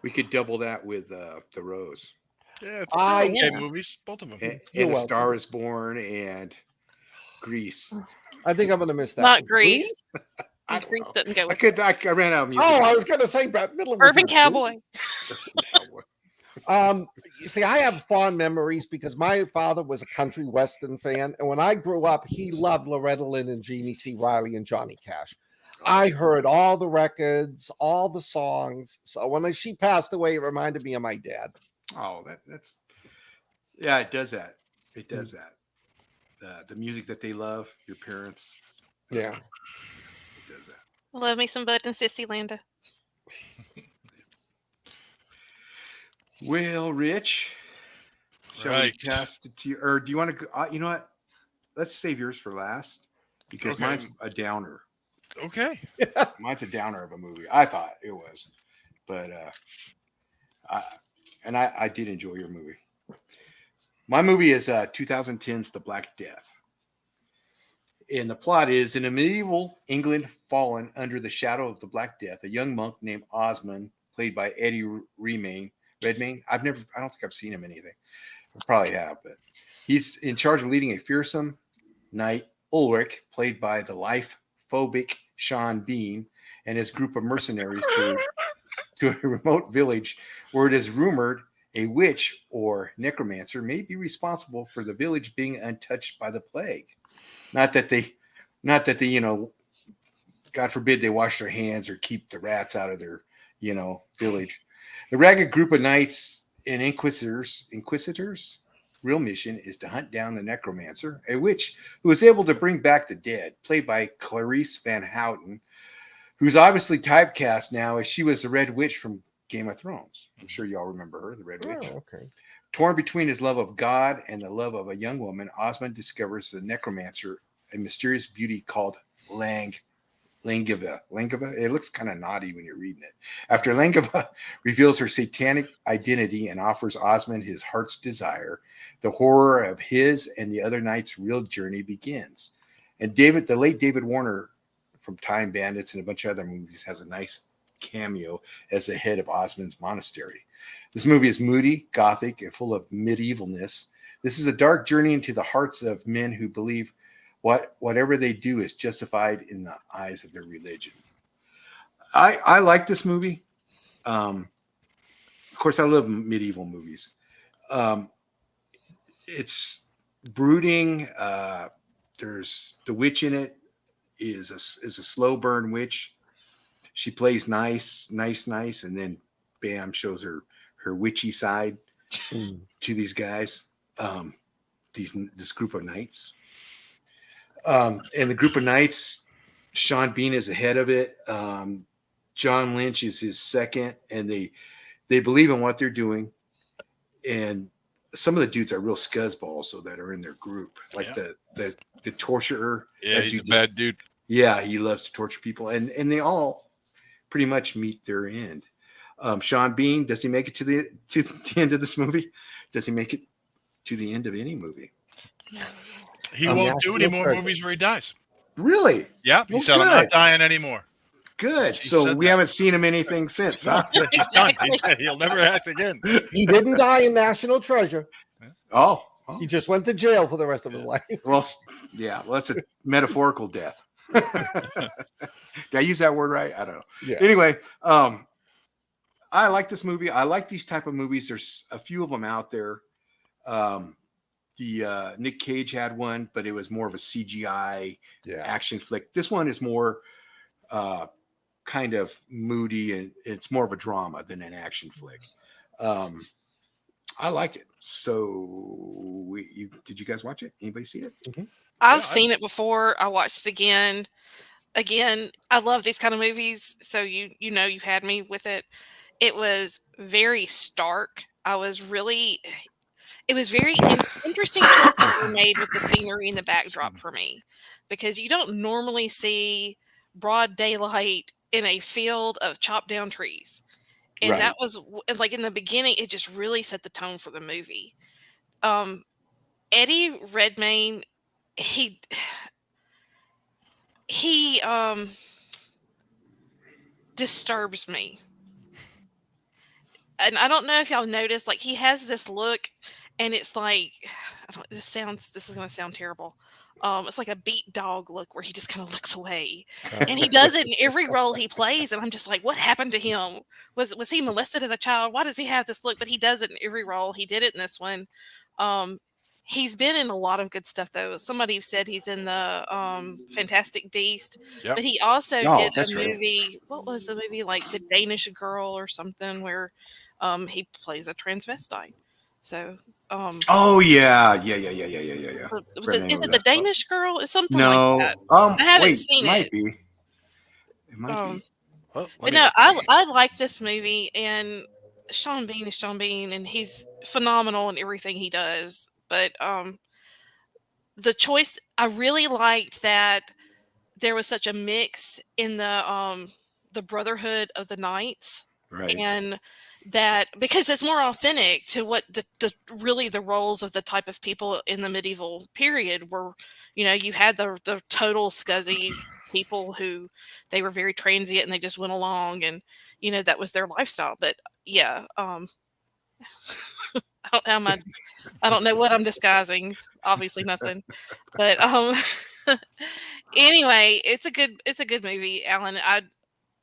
We could double that with The Rose. Yeah, it's I- okay Yeah. movies, both of them. And, You're and A welcome. Star is Born and Grease. I think I'm going to miss that. Not Grease. I don't Grease know. doesn't go I with could. I ran out of music. Oh, I was going to say Bette Midler was Urban in Cowboy. You see, I have fond memories because my father was a country western fan, and when I grew up, he loved Loretta Lynn and Jeannie C. Riley and Johnny Cash. I heard all the records, all the songs. So when she passed away, it reminded me of my dad. Oh, that's yeah. It does that. It does that. The music that they love, your parents. Yeah. It does that. Love me some Bud and Sissy Landa. Well, Rich, shall Right. we pass it to you, or do you want to? You know what? Let's save yours for last because Okay. mine's a downer. Okay. Mine's a downer of a movie. I thought it was, but I did enjoy your movie. My movie is 2010's The Black Death. And the plot is in a medieval England fallen under the shadow of the Black Death, a young monk named Osmond, played by Eddie Redmayne. I don't think I've seen him in anything. I probably have, but he's in charge of leading a fearsome knight, Ulrich, played by the life-phobic Sean Bean, and his group of mercenaries to a remote village where it is rumored a witch or necromancer may be responsible for the village being untouched by the plague. Not that they, God forbid they wash their hands or keep the rats out of their, village. The ragged group of knights and inquisitors, real mission is to hunt down the necromancer, a witch who is able to bring back the dead, played by Carice Van Houten, who's obviously typecast now as she was the Red Witch from Game of Thrones. I'm sure y'all remember her, the Red Witch. Oh, okay. Torn between his love of God and the love of a young woman, Osmond discovers the necromancer, a mysterious beauty called Langeva. It looks kind of naughty when you're reading it. After Langeva reveals her satanic identity and offers Osmond his heart's desire, the horror of his and the other knights' real journey begins. And the late David Warner from Time Bandits and a bunch of other movies, has a nice cameo as the head of Osmond's monastery. This movie is moody, gothic, and full of medievalness. This is a dark journey into the hearts of men who believe whatever they do is justified in the eyes of their religion. I like this movie. Of course, I love medieval movies. It's brooding. There's the witch in it is a slow burn witch. She plays nice, and then bam, shows her witchy side to these guys. This group of knights. And the group of knights, Sean Bean is the head of it. John Lynch is his second, and they believe in what they're doing. And some of the dudes are real scuzzballs, so that are in their group, like the torturer. Yeah, he's a bad dude. Yeah, he loves to torture people, and they all pretty much meet their end. Sean Bean, does he make it to the end of this movie? Does he make it to the end of any movie? He won't do any more movies where he dies. Really? Yeah, he said, I'm not dying anymore. Good. He So said we that. haven't seen him anything since, huh? He's done. He said he'll never act again. He didn't die in National Treasure. Oh. He just went to jail for the rest of his life. Well, yeah. Well, that's a metaphorical death. Did I use that word right? I don't know. Yeah. Anyway, I like this movie. I like these type of movies. There's a few of them out there. The Nick Cage had one, but it was more of a CGI action flick. This one is more kind of moody, and it's more of a drama than an action flick. I like it. So did you guys watch it? Anybody see it? Mm-hmm. I've seen it before. I watched it again. I love these kind of movies. So you had me with it. It was very stark. it was very interesting choices were made with the scenery and the backdrop for me, because you don't normally see broad daylight in a field of chopped down trees. And that was like in the beginning, it just really set the tone for the movie. Eddie Redmayne, he disturbs me. And I don't know if y'all noticed, like he has this look, and it's like, this is going to sound terrible. It's like a beat dog look where he just kind of looks away, and he does it in every role he plays. And I'm just like, what happened to him? Was he molested as a child? Why does he have this look? But he does it in every role. He did it in this one. He's been in a lot of good stuff, though. Somebody said he's in the Fantastic Beast, but he also did a movie. What was the movie, like The Danish Girl or something, where he plays a transvestite. So, oh yeah. is it The Danish Girl? It's something like that. I haven't seen it. It might be. Well, But no, I like this movie, and Sean Bean is Sean Bean, and he's phenomenal in everything he does. But the choice, I really liked that there was such a mix in the Brotherhood of the Knights, Right. and that because it's more authentic to what the roles of the type of people in the medieval period were. You know, you had the total scuzzy people who they were very transient and they just went along, and you know that was their lifestyle. But yeah, I don't know what I'm disguising. Obviously nothing. But anyway, it's a good movie, Alan. I'm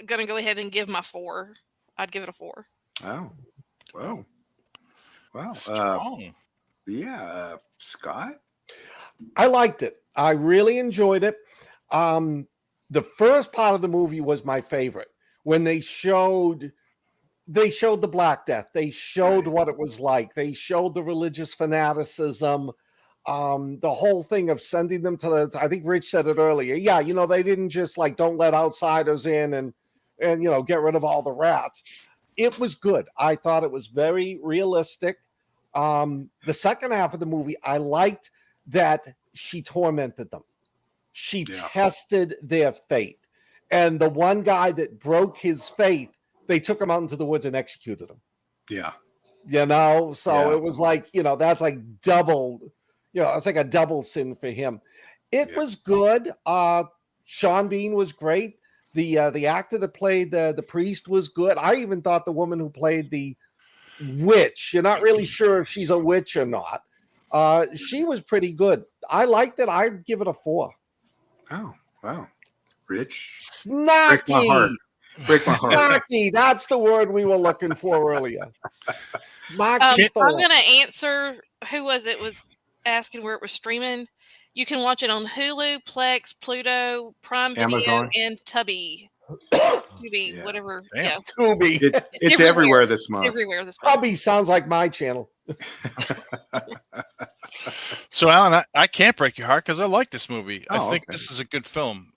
gonna go ahead and give my 4. I'd give it a 4. Oh, wow. Strong. Yeah, Scott. I liked it. I really enjoyed it. The first part of the movie was my favorite, when they showed the Black Death. They showed what it was like. They showed the religious fanaticism, the whole thing of sending them to I think Rich said it earlier. Yeah, you know, they didn't just like, don't let outsiders in and you know, get rid of all the rats. It was good. I thought it was very realistic. The second half of the movie, I liked that she tormented them. She tested their faith. And the one guy that broke his faith, they took him out into the woods and executed him. Yeah. You know, so it was like, you know, that's like double, you know, it's like a double sin for him. It was good. Sean Bean was great. The actor that played the priest was good. I even thought the woman who played the witch, you're not really sure if she's a witch or not. She was pretty good. I liked it. I'd give it a 4. Oh, wow. Rich. Snacky. Break my heart. Snacky. That's the word we were looking for earlier. I'm going to answer who was asking where it was streaming. You can watch it on Hulu, Plex, Pluto, Prime Video, Amazon, and Tubi. Tubi, whatever. Damn. Yeah, Tubi. It's everywhere this month. Everywhere this month. Tubi sounds like my channel. So, Alan, I can't break your heart because I like this movie. Oh, I think this is a good film.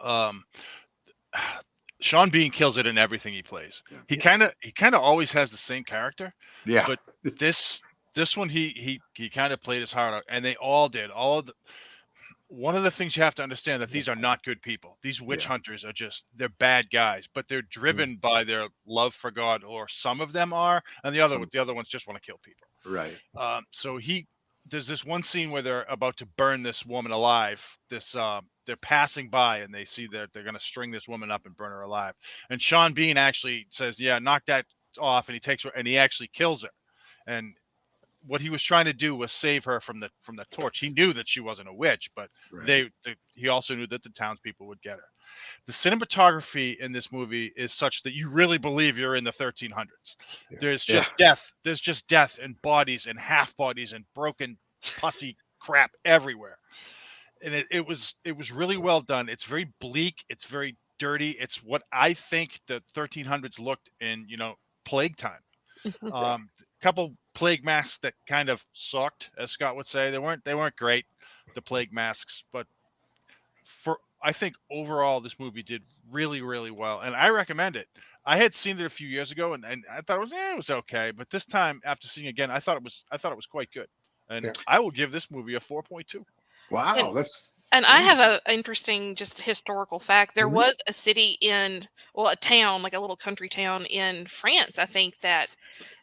Sean Bean kills it in everything he plays. He kind of always has the same character. Yeah. But this one he kind of played his heart out, and they all did. One of the things you have to understand that these are not good people. These witch hunters are they're bad guys, but they're driven by their love for God, or some of them are, and the other ones just want to kill people. Right. So there's this one scene where they're about to burn this woman alive. They're passing by and they see that they're going to string this woman up and burn her alive. And Sean Bean actually says, "Yeah, knock that off," and he takes her and he actually kills her. And what he was trying to do was save her from the torch. He knew that she wasn't a witch, but he also knew that the townspeople would get her. The cinematography in this movie is such that you really believe you're in the 1300s. There's just death. There's just death and bodies and half bodies and broken pussy crap everywhere. And it was really well done. It's very bleak. It's very dirty. It's what I think the 1300s looked in, plague time. A couple plague masks that kind of sucked, as Scott would say. They weren't great, the plague masks, but I think overall this movie did really, really well, and I recommend it. I had seen it a few years ago, and I thought it was okay, but this time after seeing it again, I thought it was quite good. And Yeah. I will give this movie a 4.2. Wow, And I have an interesting, just historical fact. There was a city a town, like a little country town in France, I think, that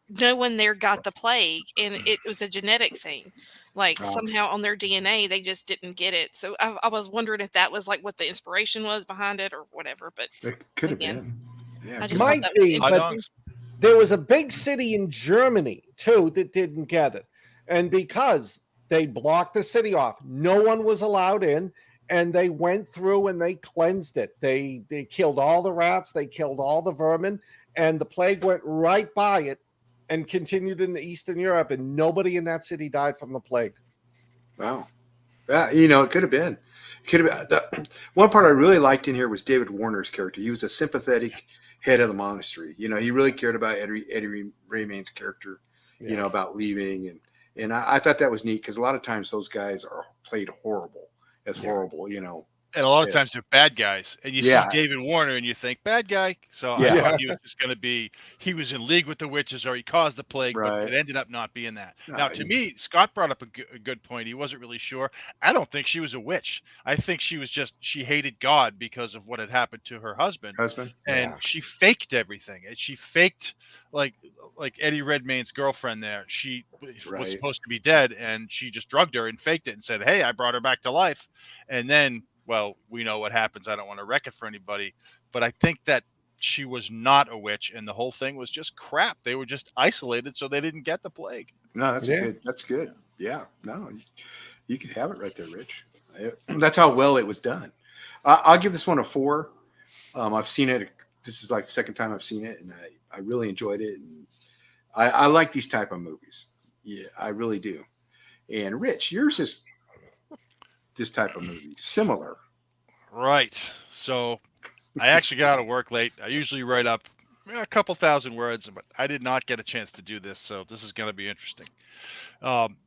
no one there got the plague, and it was a genetic thing. Like somehow on their DNA, they just didn't get it. So I was wondering if that was like what the inspiration was behind it or whatever. But it could have again, been. Yeah, I just Might thought that was be, Hot but dogs. there was a big city in Germany too that didn't get it, and because they blocked the city off, no one was allowed in, and they went through and they cleansed it. They killed all the rats, they killed all the vermin, and the plague went right by it and continued in Eastern Europe, and nobody in that city died from the plague. Wow. Yeah, it could have been. One part I really liked in here was David Warner's character. He was a sympathetic head of the monastery. He really cared about Eddie Redmayne's character, about leaving. And I thought that was neat because a lot of times those guys are played horrible. And a lot of times they're bad guys. And you see David Warner and you think, bad guy. So I thought he was just going to be, he was in league with the witches or he caused the plague, but it ended up not being that. No, now, to me, Scott brought up a good point. He wasn't really sure. I don't think she was a witch. I think she was she hated God because of what had happened to her husband. And she faked everything. And she faked, like Eddie Redmayne's girlfriend there. She was supposed to be dead and she just drugged her and faked it and said, hey, I brought her back to life. And then, well, we know what happens. I don't want to wreck it for anybody, but I think that she was not a witch, and the whole thing was just crap. They were just isolated, so they didn't get the plague. No, that's good. That's good. Yeah, no, you can have it right there, Rich. That's how well it was done. I'll give this one a 4. I've seen it. This is like the second time I've seen it, and I really enjoyed it. And I like these type of movies. Yeah, I really do. And Rich, yours is this type of movie, similar. Right. So I actually got out of work late. I usually write up a couple thousand words, but I did not get a chance to do this. So this is going to be interesting.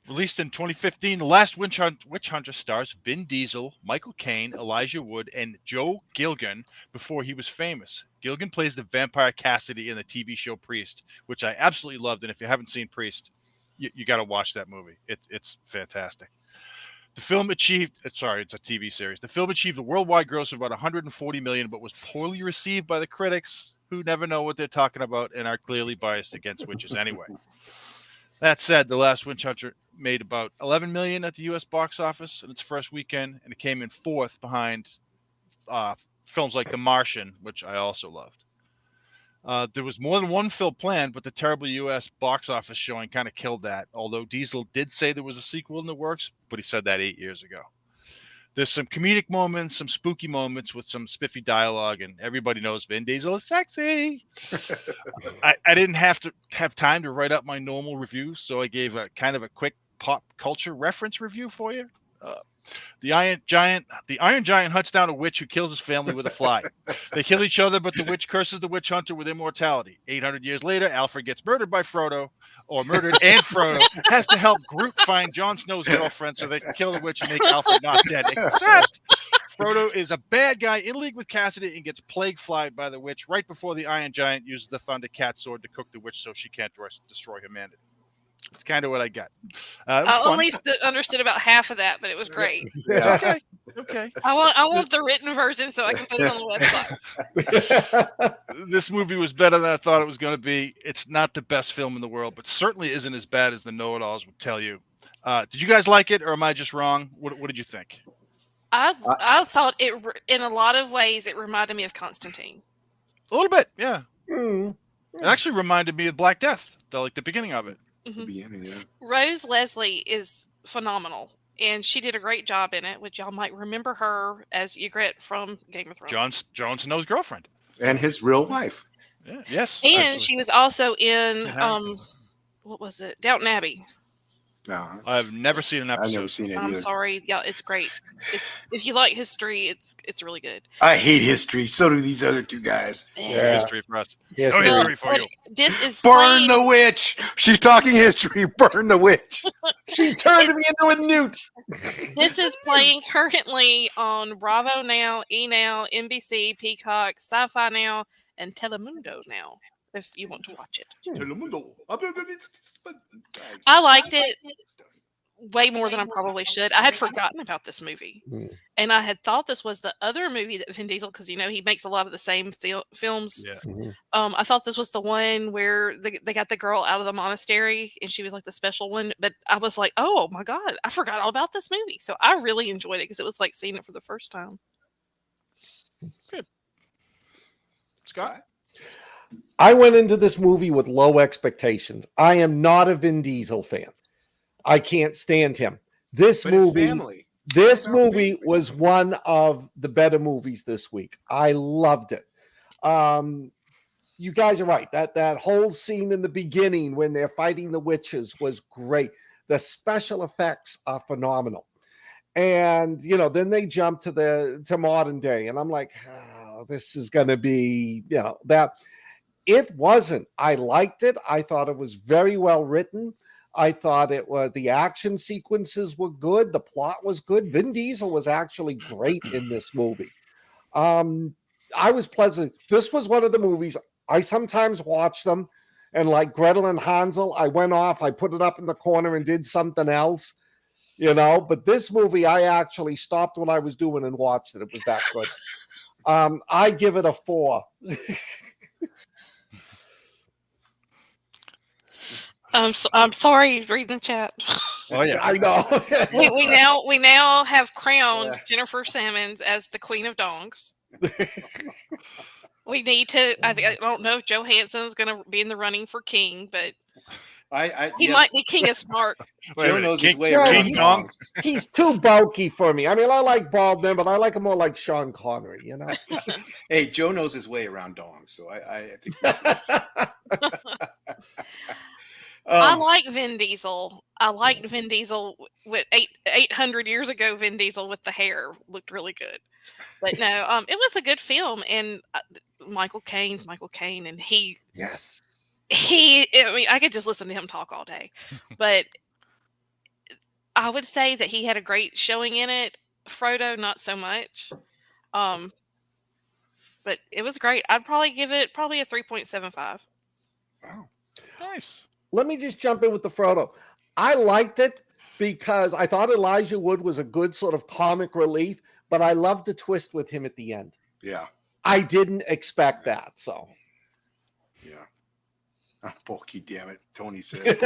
Released in 2015, The Last Witch Hunter stars Vin Diesel, Michael Caine, Elijah Wood, and Joe Gilgun before he was famous. Gilgun plays the vampire Cassidy in the TV show Priest, which I absolutely loved. And if you haven't seen Priest, you got to watch that movie. It's fantastic. The film achieved, it's a TV series. The film achieved a worldwide gross of about 140 million, but was poorly received by the critics who never know what they're talking about and are clearly biased against witches anyway. That said, The Last Witch Hunter made about 11 million at the U.S. box office in its first weekend, and it came in 4th behind films like The Martian, which I also loved. There was more than one film planned, but the terrible U.S. box office showing kind of killed that, although Diesel did say there was a sequel in the works, but he said that 8 years ago. There's some comedic moments, some spooky moments with some spiffy dialogue, and everybody knows Vin Diesel is sexy. I didn't have time to write up my normal review, so I gave a kind of a quick pop culture reference review for you. The Iron Giant hunts down a witch who kills his family with a fly. They kill each other, but the witch curses the witch hunter with immortality. 800 years later, Alfred gets murdered and Frodo has to help Groot find Jon Snow's girlfriend so they can kill the witch and make Alfred not dead. Except Frodo is a bad guy in league with Cassidy and gets plague flied by the witch right before the Iron Giant uses the Thunder Cat sword to cook the witch so she can't destroy humanity. It's kind of what I got. I only understood about half of that, but it was great. Yeah. Okay. I want the written version so I can put it on the website. This movie was better than I thought it was going to be. It's not the best film in the world, but certainly isn't as bad as the know-it-alls would tell you. Did you guys like it, or am I just wrong? What did you think? I thought it, in a lot of ways, it reminded me of Constantine. A little bit, yeah. It actually reminded me of Black Death, the beginning of it. Mm-hmm. Rose Leslie is phenomenal, and she did a great job in it, which y'all might remember her as Ygritte from Game of Thrones. Jon Snow's girlfriend. And his real wife. Yeah, yes. And absolutely. she was also in, what was it? Downton Abbey. No, I've never seen an episode. I've never seen it I'm either. sorry. Yeah, it's great. If you like history, it's really good. I hate history. So do these other two guys. Yeah. History for us. Yes, No it is. history for you. This is Burn the witch. She's talking history. Burn the witch. She turned me into a newt. This is playing currently on Bravo Now, E Now, NBC, Peacock, Sci-Fi Now, and Telemundo Now, if you want to watch it. I liked it. way more than I probably should. I had forgotten about this movie. And I had thought this was the other movie that Vin Diesel, because he makes a lot of the same films. Yeah. I thought this was the one where they got the girl out of the monastery and she was like the special one. But I was like, oh my God, I forgot all about this movie. So I really enjoyed it because it was like seeing it for the first time. Good. Scott? I went into this movie with low expectations. I am not a Vin Diesel fan. I can't stand him. This movie was one of the better movies this week. I loved it. You guys are right. That whole scene in the beginning when they're fighting the witches was great. The special effects are phenomenal. And then they jump to modern day, and I'm like, oh, this is going to be that. It wasn't. I liked it. I thought it was very well written. I thought the action sequences were good. The plot was good. Vin Diesel was actually great in this movie. I was pleasant. This was one of the movies I sometimes watch them, and like Gretel and Hansel, I went off, I put it up in the corner and did something else, But this movie, I actually stopped what I was doing and watched it. It was that good. I give it a 4. I'm sorry, reading the chat. Oh yeah, I know. we now have crowned Jennifer Sammons as the Queen of Dongs. We need to. I don't know if Johansson's going to be in the running for king, but he might be King of Snark. Joe knows his way around dongs. He's too bulky for me. I mean, I like bald men, but I like him more like Sean Connery. Hey, Joe knows his way around dongs, so I think. I like Vin Diesel. I liked Vin Diesel with 800 years ago. Vin Diesel with the hair looked really good, but no, it was a good film. And Michael Caine's Michael Caine, and he. I mean, I could just listen to him talk all day, but I would say that he had a great showing in it. Frodo, not so much, but it was great. I'd probably give it a 3.75. Wow, nice. Let me just jump in with the Frodo. I liked it because I thought Elijah Wood was a good sort of comic relief, but I loved the twist with him at the end. Yeah. I didn't expect that, so. Yeah. I'm bulky, damn it, Tony says.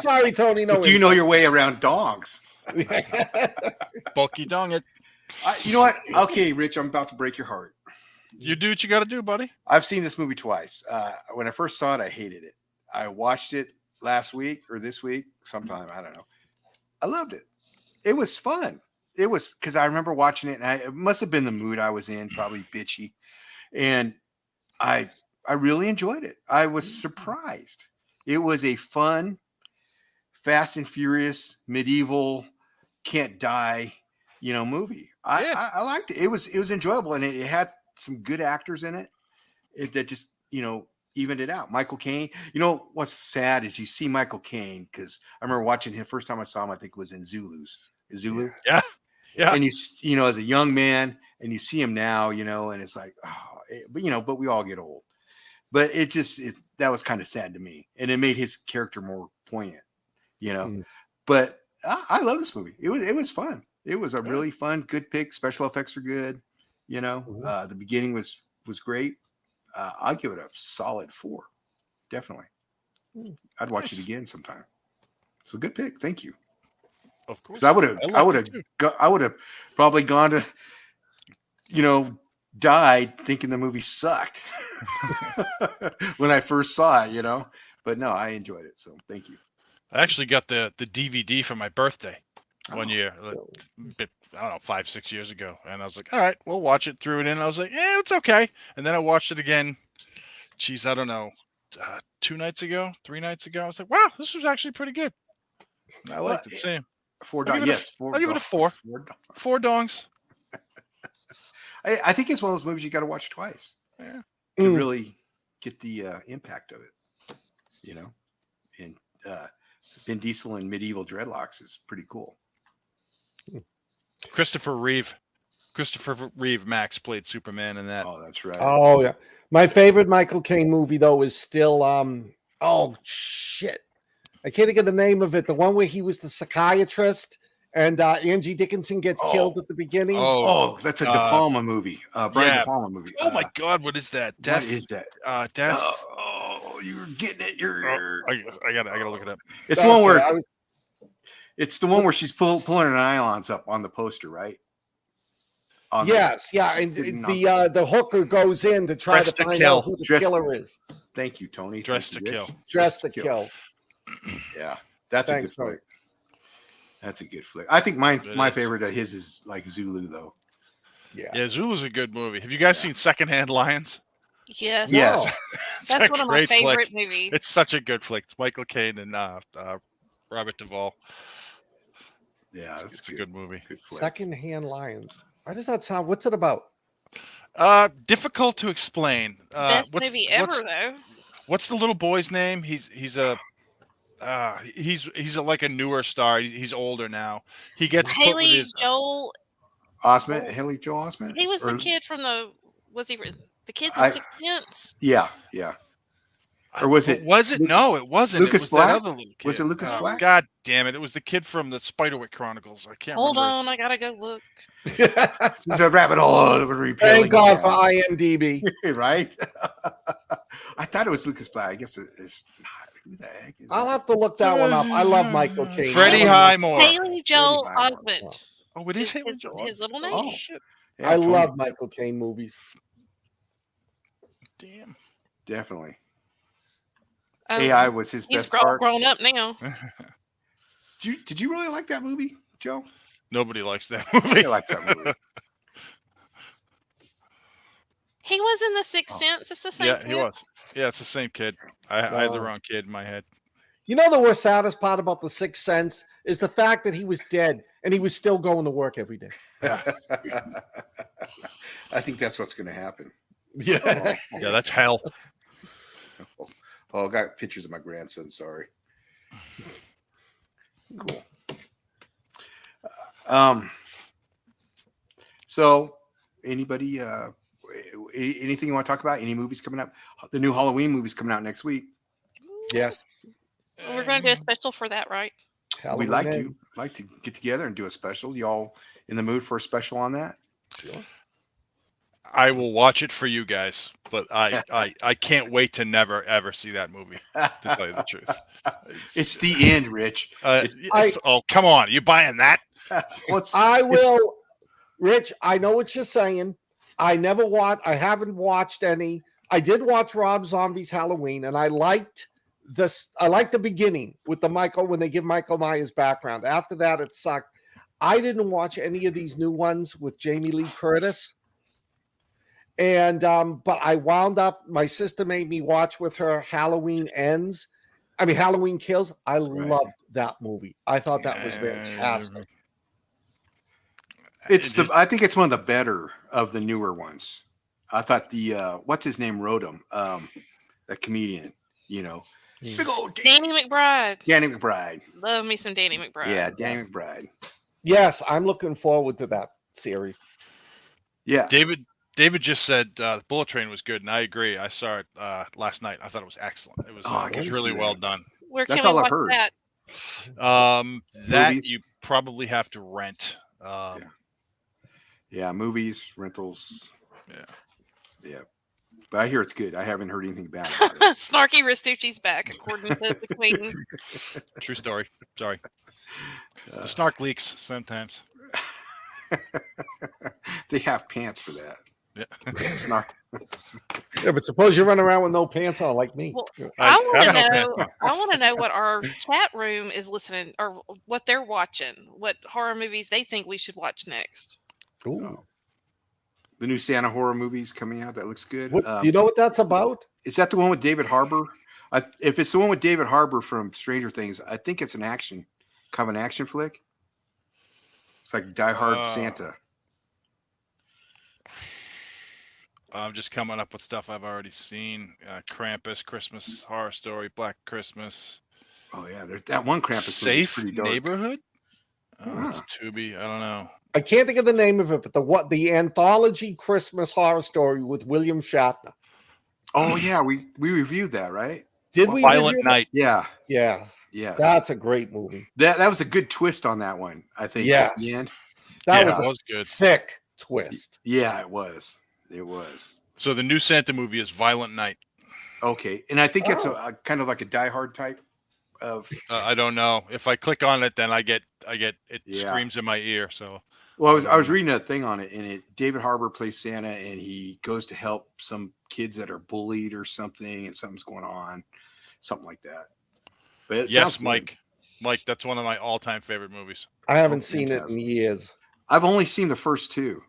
Sorry, Tony. No. Do you know your way around dogs? Bulky dong it. You know what? Okay, Rich, I'm about to break your heart. You do what you got to do, buddy. I've seen this movie twice. When I first saw it, I hated it. I watched it last week or this week, sometime, I don't know. I loved it. It was fun. It was because I remember watching it, and it must have been the mood I was in, probably bitchy. And I really enjoyed it. I was surprised. It was a fun, Fast and Furious, medieval, can't die, movie. I liked it. It was enjoyable, and it had some good actors in it that just, evened it out. Michael Caine. What's sad is you see Michael Caine, because I remember watching him first time I saw him, I think it was in Zulu. Yeah. And he's, as a young man, and you see him now, and it's like, but we all get old. But that was kind of sad to me, and it made his character more poignant, But I love this movie. It was fun. It was a really fun, good pick. Special effects are good. The beginning was great. I'll give it a solid 4. Definitely. I'd watch it again sometime. It's a good pick. Thank you. Of course. Because I would have probably gone to, died thinking the movie sucked when I first saw it, but no, I enjoyed it. So thank you. I actually got the DVD for my birthday one year. I don't know, 5-6 years ago. And I was like, all right, we'll watch it, threw it in. I was like, yeah, it's okay. And then I watched it again. Geez, I don't know, 3 nights ago. I was like, wow, this was actually pretty good. I liked it. Same. 4 dongs. Yes. I'll give it a 4. 4 dongs. I think it's one of those movies you got to watch twice to really get the impact of it, And Vin Diesel in medieval dreadlocks is pretty cool. Christopher Reeve Max played Superman in that. Oh, that's right. Oh yeah, my favorite Michael Caine movie though is still I can't think of the name of it. The one where he was the psychiatrist and Angie Dickinson gets killed at the beginning. Oh, that's a De Palma movie. Brian De Palma movie. Oh my God, what is that? What is that? Death. Oh, you're getting it. I gotta look it up. It's the one where it's the one where she's pulling her nylons up on the poster, right? Yes, yeah, and the hooker goes in to try to find out who the killer is. Thank you, Tony. Dress to kill. Yeah, that's a good flick. That's a good flick. I think my favorite of his is like Zulu, though. Yeah, Zulu's a good movie. Have you guys seen Secondhand Lions? Yes. Yes. That's one of my favorite movies. It's such a good flick. It's Michael Caine and Robert Duvall. Yeah, it's a good movie. Good flick. Secondhand Lions. Why does that sound? What's it about? Difficult to explain. Best movie ever, though. What's the little boy's name? He's like a newer star. He's older now. He gets Haley Joel Osment. Haley Joel Osment. He was the kid from the kid from Sixth Sense? Yeah. Or was it? No, it wasn't. Lucas it was Black? That other little kid. Was it Lucas Black? God damn it! It was the kid from the Spiderwick Chronicles. I can't. Hold on, I gotta go look. It's a rabbit hole. Thank God for IMDb. Right? I thought it was Lucas Black. I guess it's not. Who the heck is I'll have to look that one up. I love Michael Caine. Freddie Highmore. Haley Joel Osment. Oh, it is Haley Joel. His little name. Oh shit! Yeah, I love Michael Caine movies. Damn. Definitely. AI was his best part. He's grown up now. Did you really like that movie, Joe? Nobody likes that movie. Nobody likes that movie. He was in The Sixth Sense. It's the same kid. He was. Yeah, it's the same kid. I had the wrong kid in my head. You know the worst saddest part about The Sixth Sense is the fact that he was dead and he was still going to work every day. Yeah. I think that's what's going to happen. Yeah. Yeah, that's hell. Oh, I got pictures of my grandson. Sorry. Cool. So, anybody? Anything you want to talk about? Any movies coming up? The new Halloween movie's coming out next week. Yes. We're going to do a special for that, right? We'd like to get together and do a special. Y'all in the mood for a special on that? Sure. I will watch it for you guys, but I can't wait to never ever see that movie. To tell you the truth, it's the end, Rich. Oh, come on, you buying that? Rich. I know what you're saying. I haven't watched any. I did watch Rob Zombie's Halloween, and I liked this. I liked the beginning with when they give Michael Myers background. After that, it sucked. I didn't watch any of these new ones with Jamie Lee Curtis. And but I wound up, my sister made me watch with her Halloween Kills. I loved that movie. I thought that was fantastic. I think it's one of the better of the newer ones. I thought what's his name wrote him, the comedian, big old Danny McBride. Danny McBride. Love me some Danny McBride. Yeah, Danny McBride. Yes, I'm looking forward to that series. Yeah. David just said Bullet Train was good, and I agree. I saw it last night. I thought it was excellent. It was really well done. Where can we watch that? That you probably have to rent. Yeah, movies, rentals. Yeah. But I hear it's good. I haven't heard anything bad about it. Snarky Ristucci's back, according to the Queen. True story. Sorry. The snark leaks sometimes. They have pants for that. Yeah. Snark. Yeah, but suppose you run around with no pants on like me. Well, I want to know what our chat room is listening or what they're watching. What horror movies they think we should watch next. Ooh. The new Santa horror movie's coming out. That looks good. Do you know what that's about? Is that the one with David Harbour? If it's the one with David Harbour from Stranger Things, I think it's an action flick. It's like Die Hard Santa. I'm just coming up with stuff I've already seen. Krampus, Christmas Horror Story, Black Christmas. Oh yeah, there's that one Krampus. Safe pretty dark. Neighborhood. It's Tubi. I don't know. I can't think of the name of it, but the anthology Christmas Horror Story with William Shatner. Oh yeah, we reviewed that, right? Did we? Violent Night. Yeah. Yeah. Yes. That's a great movie. That was a good twist on that one, I think. Yes. At the end. That Yeah, was it a good. sick twist. Yeah, it was. It was. So the new Santa movie is Violent Night. Okay. And I think it's a kind of like a Die Hard type of. I don't know. If I click on it, then I get it Yeah. screams in my ear. So Well, I was reading a thing on it, and David Harbour plays Santa, and he goes to help some kids that are bullied or something, and something's going on, something like that. But it yes, sounds good. Mike, that's one of my all-time favorite movies. I haven't seen it in fantastic. years. I've only seen the first two.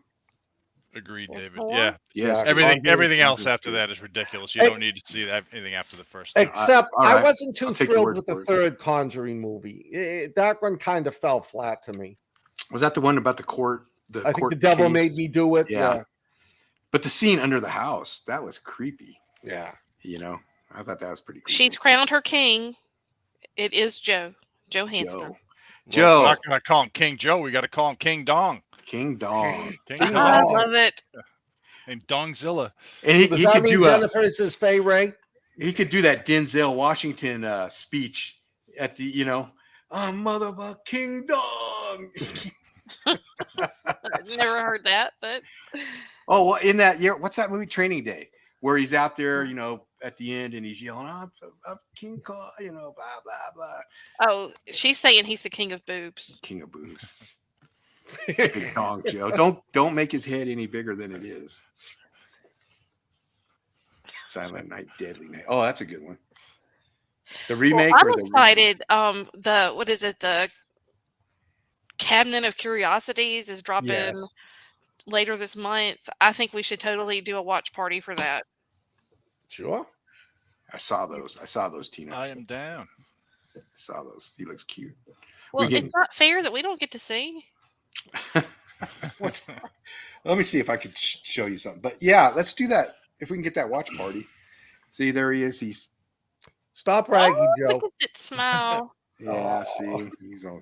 Agreed, David. Four? Yeah. Yes. Yeah. Everything Conjure's else after good. that is ridiculous. You Hey. don't need to see anything after the first. Except all I right. wasn't too I'll take your thrilled word with the for it. third Conjuring movie. That one kind of fell flat to me. Was that the one about the court? I think court the devil case? made me do it. Yeah. But the scene under the house, that was creepy. Yeah. You know, I thought that was pretty creepy. She's crowned her king. It is Joe Hansen. Joe. We're not gonna call him King Joe. We got to call him King Dong. King Dong. King King Dong. I Dong. love it. And Dongzilla. And he Does that could mean do Jennifer is Fay Ray? he could do that Denzel Washington speech at the, I'm motherfucking King Dong. I've never heard that, but Oh, well, in that year, what's that movie, Training Day, where he's out there, at the end, and he's yelling, I'm King Kong, blah, blah, blah. oh, she's saying he's the king of boobs. King of boobs. Big Dong, Joe. Don't make his head any bigger than it is. Silent Night, Deadly Night. Oh, that's a good one. The remake Well, or I'm the excited. What is it? The Cabinet of Curiosities is dropping Yes. later this month. I think we should totally do a watch party for that. Sure. I saw those, Tina. I am down. I saw those. He looks cute. Well, get- it's not fair that we don't get to see. Let me see if I could show you something. But yeah, let's do that. If we can get that watch party. See, there he is. He's Stop bragging, Oh, Joe. look at that smile. yeah. See, he's a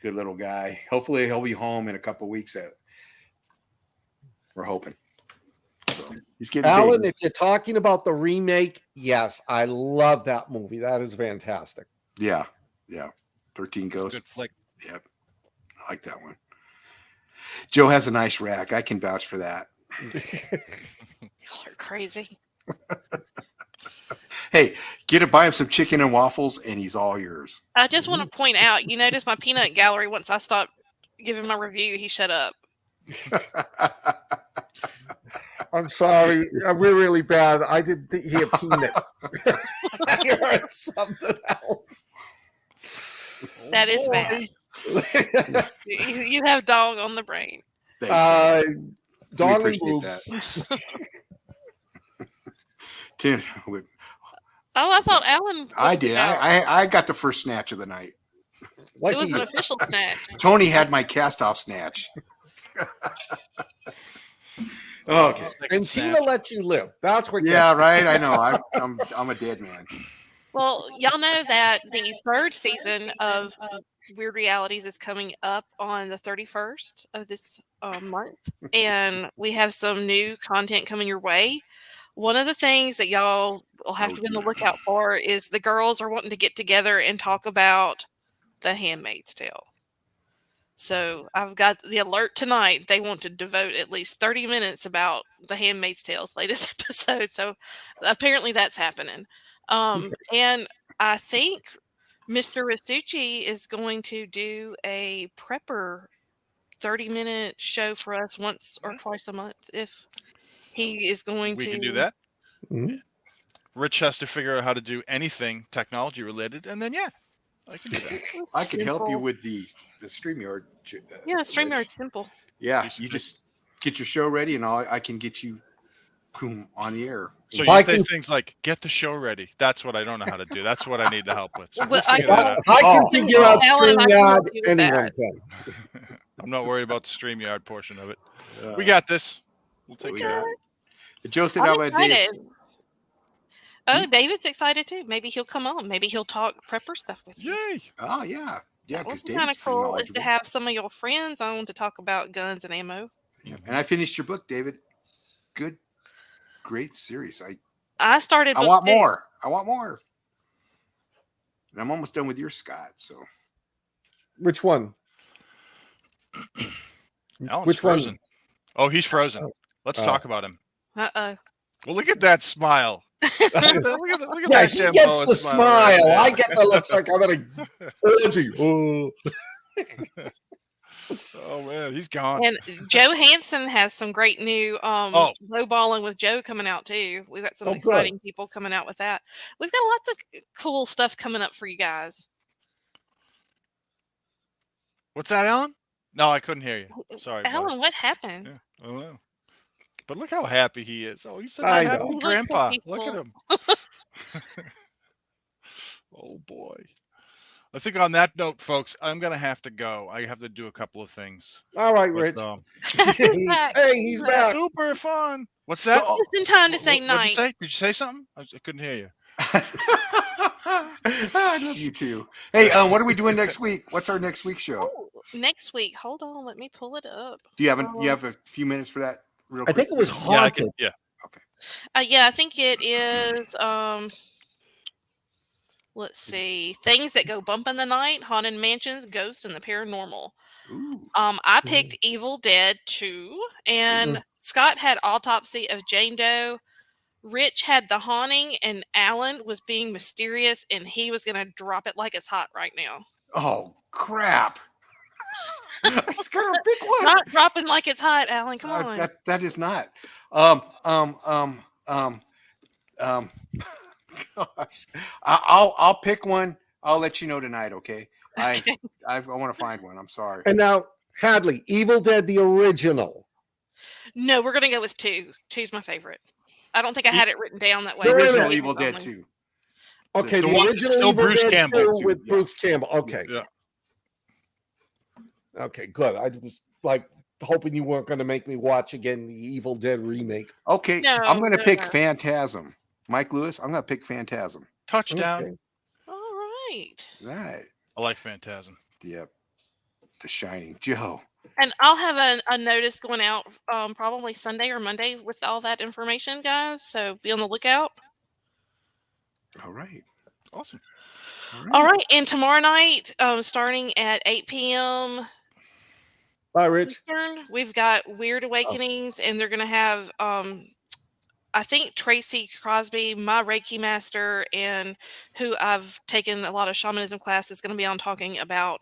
good little guy. Hopefully, he'll be home in a couple weeks. We're hoping. So he's getting Alan, big. if you're talking about the remake, yes, I love that movie. That is fantastic. Yeah. 13 Ghosts. Good flick. Yep, I like that one. Joe has a nice rack. I can vouch for that. Y'all are crazy. Hey, buy him some chicken and waffles, and he's all yours. I just want to point out, you notice my peanut gallery, once I stopped giving my review, he shut up. I'm sorry. We're really bad. I didn't hear peanuts. I heard something else. That is bad. You have dog on the brain. Thanks, man. We Dong and appreciate boobs. that. Tim, Oh, I thought Alan. I did. I got the first snatch of the night. It was an official snatch. Tony had my cast off snatch. Okay. And Tina let you live. That's what. Yeah, gets me. right. I know. I'm a dead man. Well, y'all know that the third season of Weird Realities is coming up on the 31st of this month, and we have some new content coming your way. One of the things that y'all will have to be on the lookout for is the girls are wanting to get together and talk about The Handmaid's Tale. So I've got the alert tonight. They want to devote at least 30 minutes about The Handmaid's Tale's latest episode. So apparently that's happening. And I think Mr. Restucci is going to do a prepper 30-minute show for us once or twice a month. If he is going We to can do that. Mhm. Rich has to figure out how to do anything technology related, and then I can do that. I can help you Simple. with the StreamYard. Yeah, Rich. StreamYard's simple. Yeah, Piece of you it. just get your show ready, and I can get you boom, on the air. So If I you say can- things like "get the show ready." That's what I don't know how to do. That's what I need the help with. So But we'll I figure that out. If I can Oh, figure out Alan and I can StreamYard, help you with anyone that. can. I'm not worried about the StreamYard portion of it. Uh, We got this. We'll take we care of got it. it. Joe said, I'm "How about Dave?" excited. Oh, David's excited too. Maybe he'll come on. Maybe he'll talk prepper stuff with you. Yay! Oh yeah, That because would be kind David's of pretty cool is knowledgeable. to have some of your friends on to talk about guns and ammo. Yeah. And I finished your book, David. Good, great series. I I started. book want two. more. I want more. And I'm almost done with your Scott. So Which one? Alan's Which frozen. one? Oh, he's frozen. Let's Oh. talk about him. Uh-oh. Well, look at that smile. Look at Yeah, that he damn gets boa the smile right smile. there. I get the looks like I'm at a orgy. Oh. Oh man, he's gone. And Joe Hansen has some great new Lowballing with Joe coming out too. We've got some exciting people coming out with that. We've got lots of cool stuff coming up for you guys. What's that, Alan? No, I couldn't hear you. Sorry, Alan, buddy. what happened? Yeah, I don't know. But look how happy he is. Oh, he's such a I happy know. He looks grandpa. so Look at peaceful. him. Oh boy. I think on that note, folks, I'm gonna have to go. I have to do a couple of things. All right, But, Rich. He's back. Hey, he's back. Super fun. What's that? Just in time to say What'd night. you say? Did you say something? I couldn't hear you. I love you too. Hey, what are we doing next week? What's our next week's show? Oh, next week. Hold on, let me pull it up. Do you have a few minutes for that? Real I quick? think it was Haunted. Yeah. Yeah, I think it is. Let's see. Things that go bump in the night, haunted mansions, ghosts, and the paranormal. Ooh. I picked Evil Dead 2, and Scott had Autopsy of Jane Doe. Rich had The Haunting, and Alan was being mysterious, and he was going to drop it like it's hot right now. Oh crap! I just gotta pick one. Not dropping like it's hot, Alan. Come on. That is not. Gosh, I'll pick one. I'll let you know tonight. Okay. I want to find one. I'm sorry. And now, Hadley, Evil Dead, the original. No, we're going to go with 2. 2's my favorite. I don't think I had it written down that way. The Wait a original minute. Evil Dead 2. Okay, The the one- original still Evil Bruce Dead Campbell, 2 with yeah. Bruce Campbell. Okay. Yeah. Okay, good. I was like hoping you weren't going to make me watch again the Evil Dead remake. Okay, No, I'm going to no, pick no. Phantasm. Mike Lewis, I'm going to pick Phantasm. Touchdown. Okay. All right. Right. I like Phantasm. Yep. The Shining. Joe. And I'll have a notice going out probably Sunday or Monday with all that information, guys. So be on the lookout. All right. Awesome. All right. And tomorrow night, starting at 8 p.m. Bye, Rich. Eastern, we've got Weird Awakenings, and they're going to have, I think, Tracy Crosby, my Reiki master, and who I've taken a lot of shamanism class, is going to be on talking about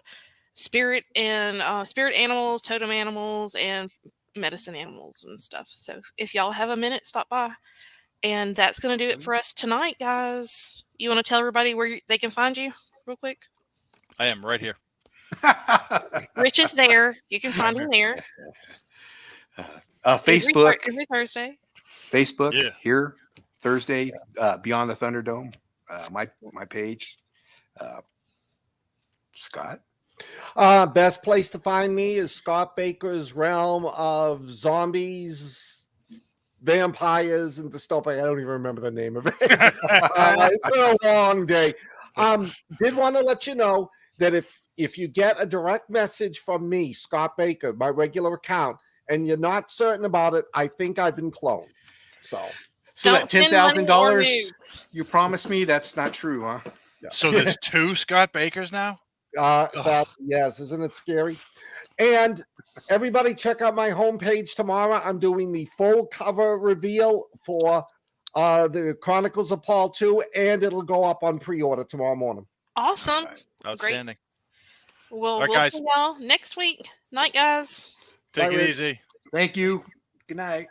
spirit and spirit animals, totem animals, and medicine animals and stuff. So if y'all have a minute, stop by. And that's going to do it for us tonight, guys. You want to tell everybody where they can find you real quick? I am right here. Rich is there. You can find him there. Facebook. Every Thursday. Facebook. Yeah. Here. Thursday. Beyond the Thunderdome. My page. Scott. Best place to find me is Scott Baker's realm of zombies, vampires, and dystopia. I don't even remember the name of it. It's been a long day. Did want to let you know that if you get a direct message from me, Scott Baker, my regular account, and you're not certain about it, I think I've been cloned. So Don't that send money or $10,000 nudes. you promised me, that's not true, huh? So there's 2 Scott Bakers now? yes, isn't it scary? And everybody check out my homepage tomorrow. I'm doing the full cover reveal for the Chronicles of Paul 2, and it'll go up on pre-order tomorrow morning. Awesome. Outstanding. Well, right, we'll guys. see y'all next week. Night, guys. Take Bye, it Rich. easy. Thank you. Good night.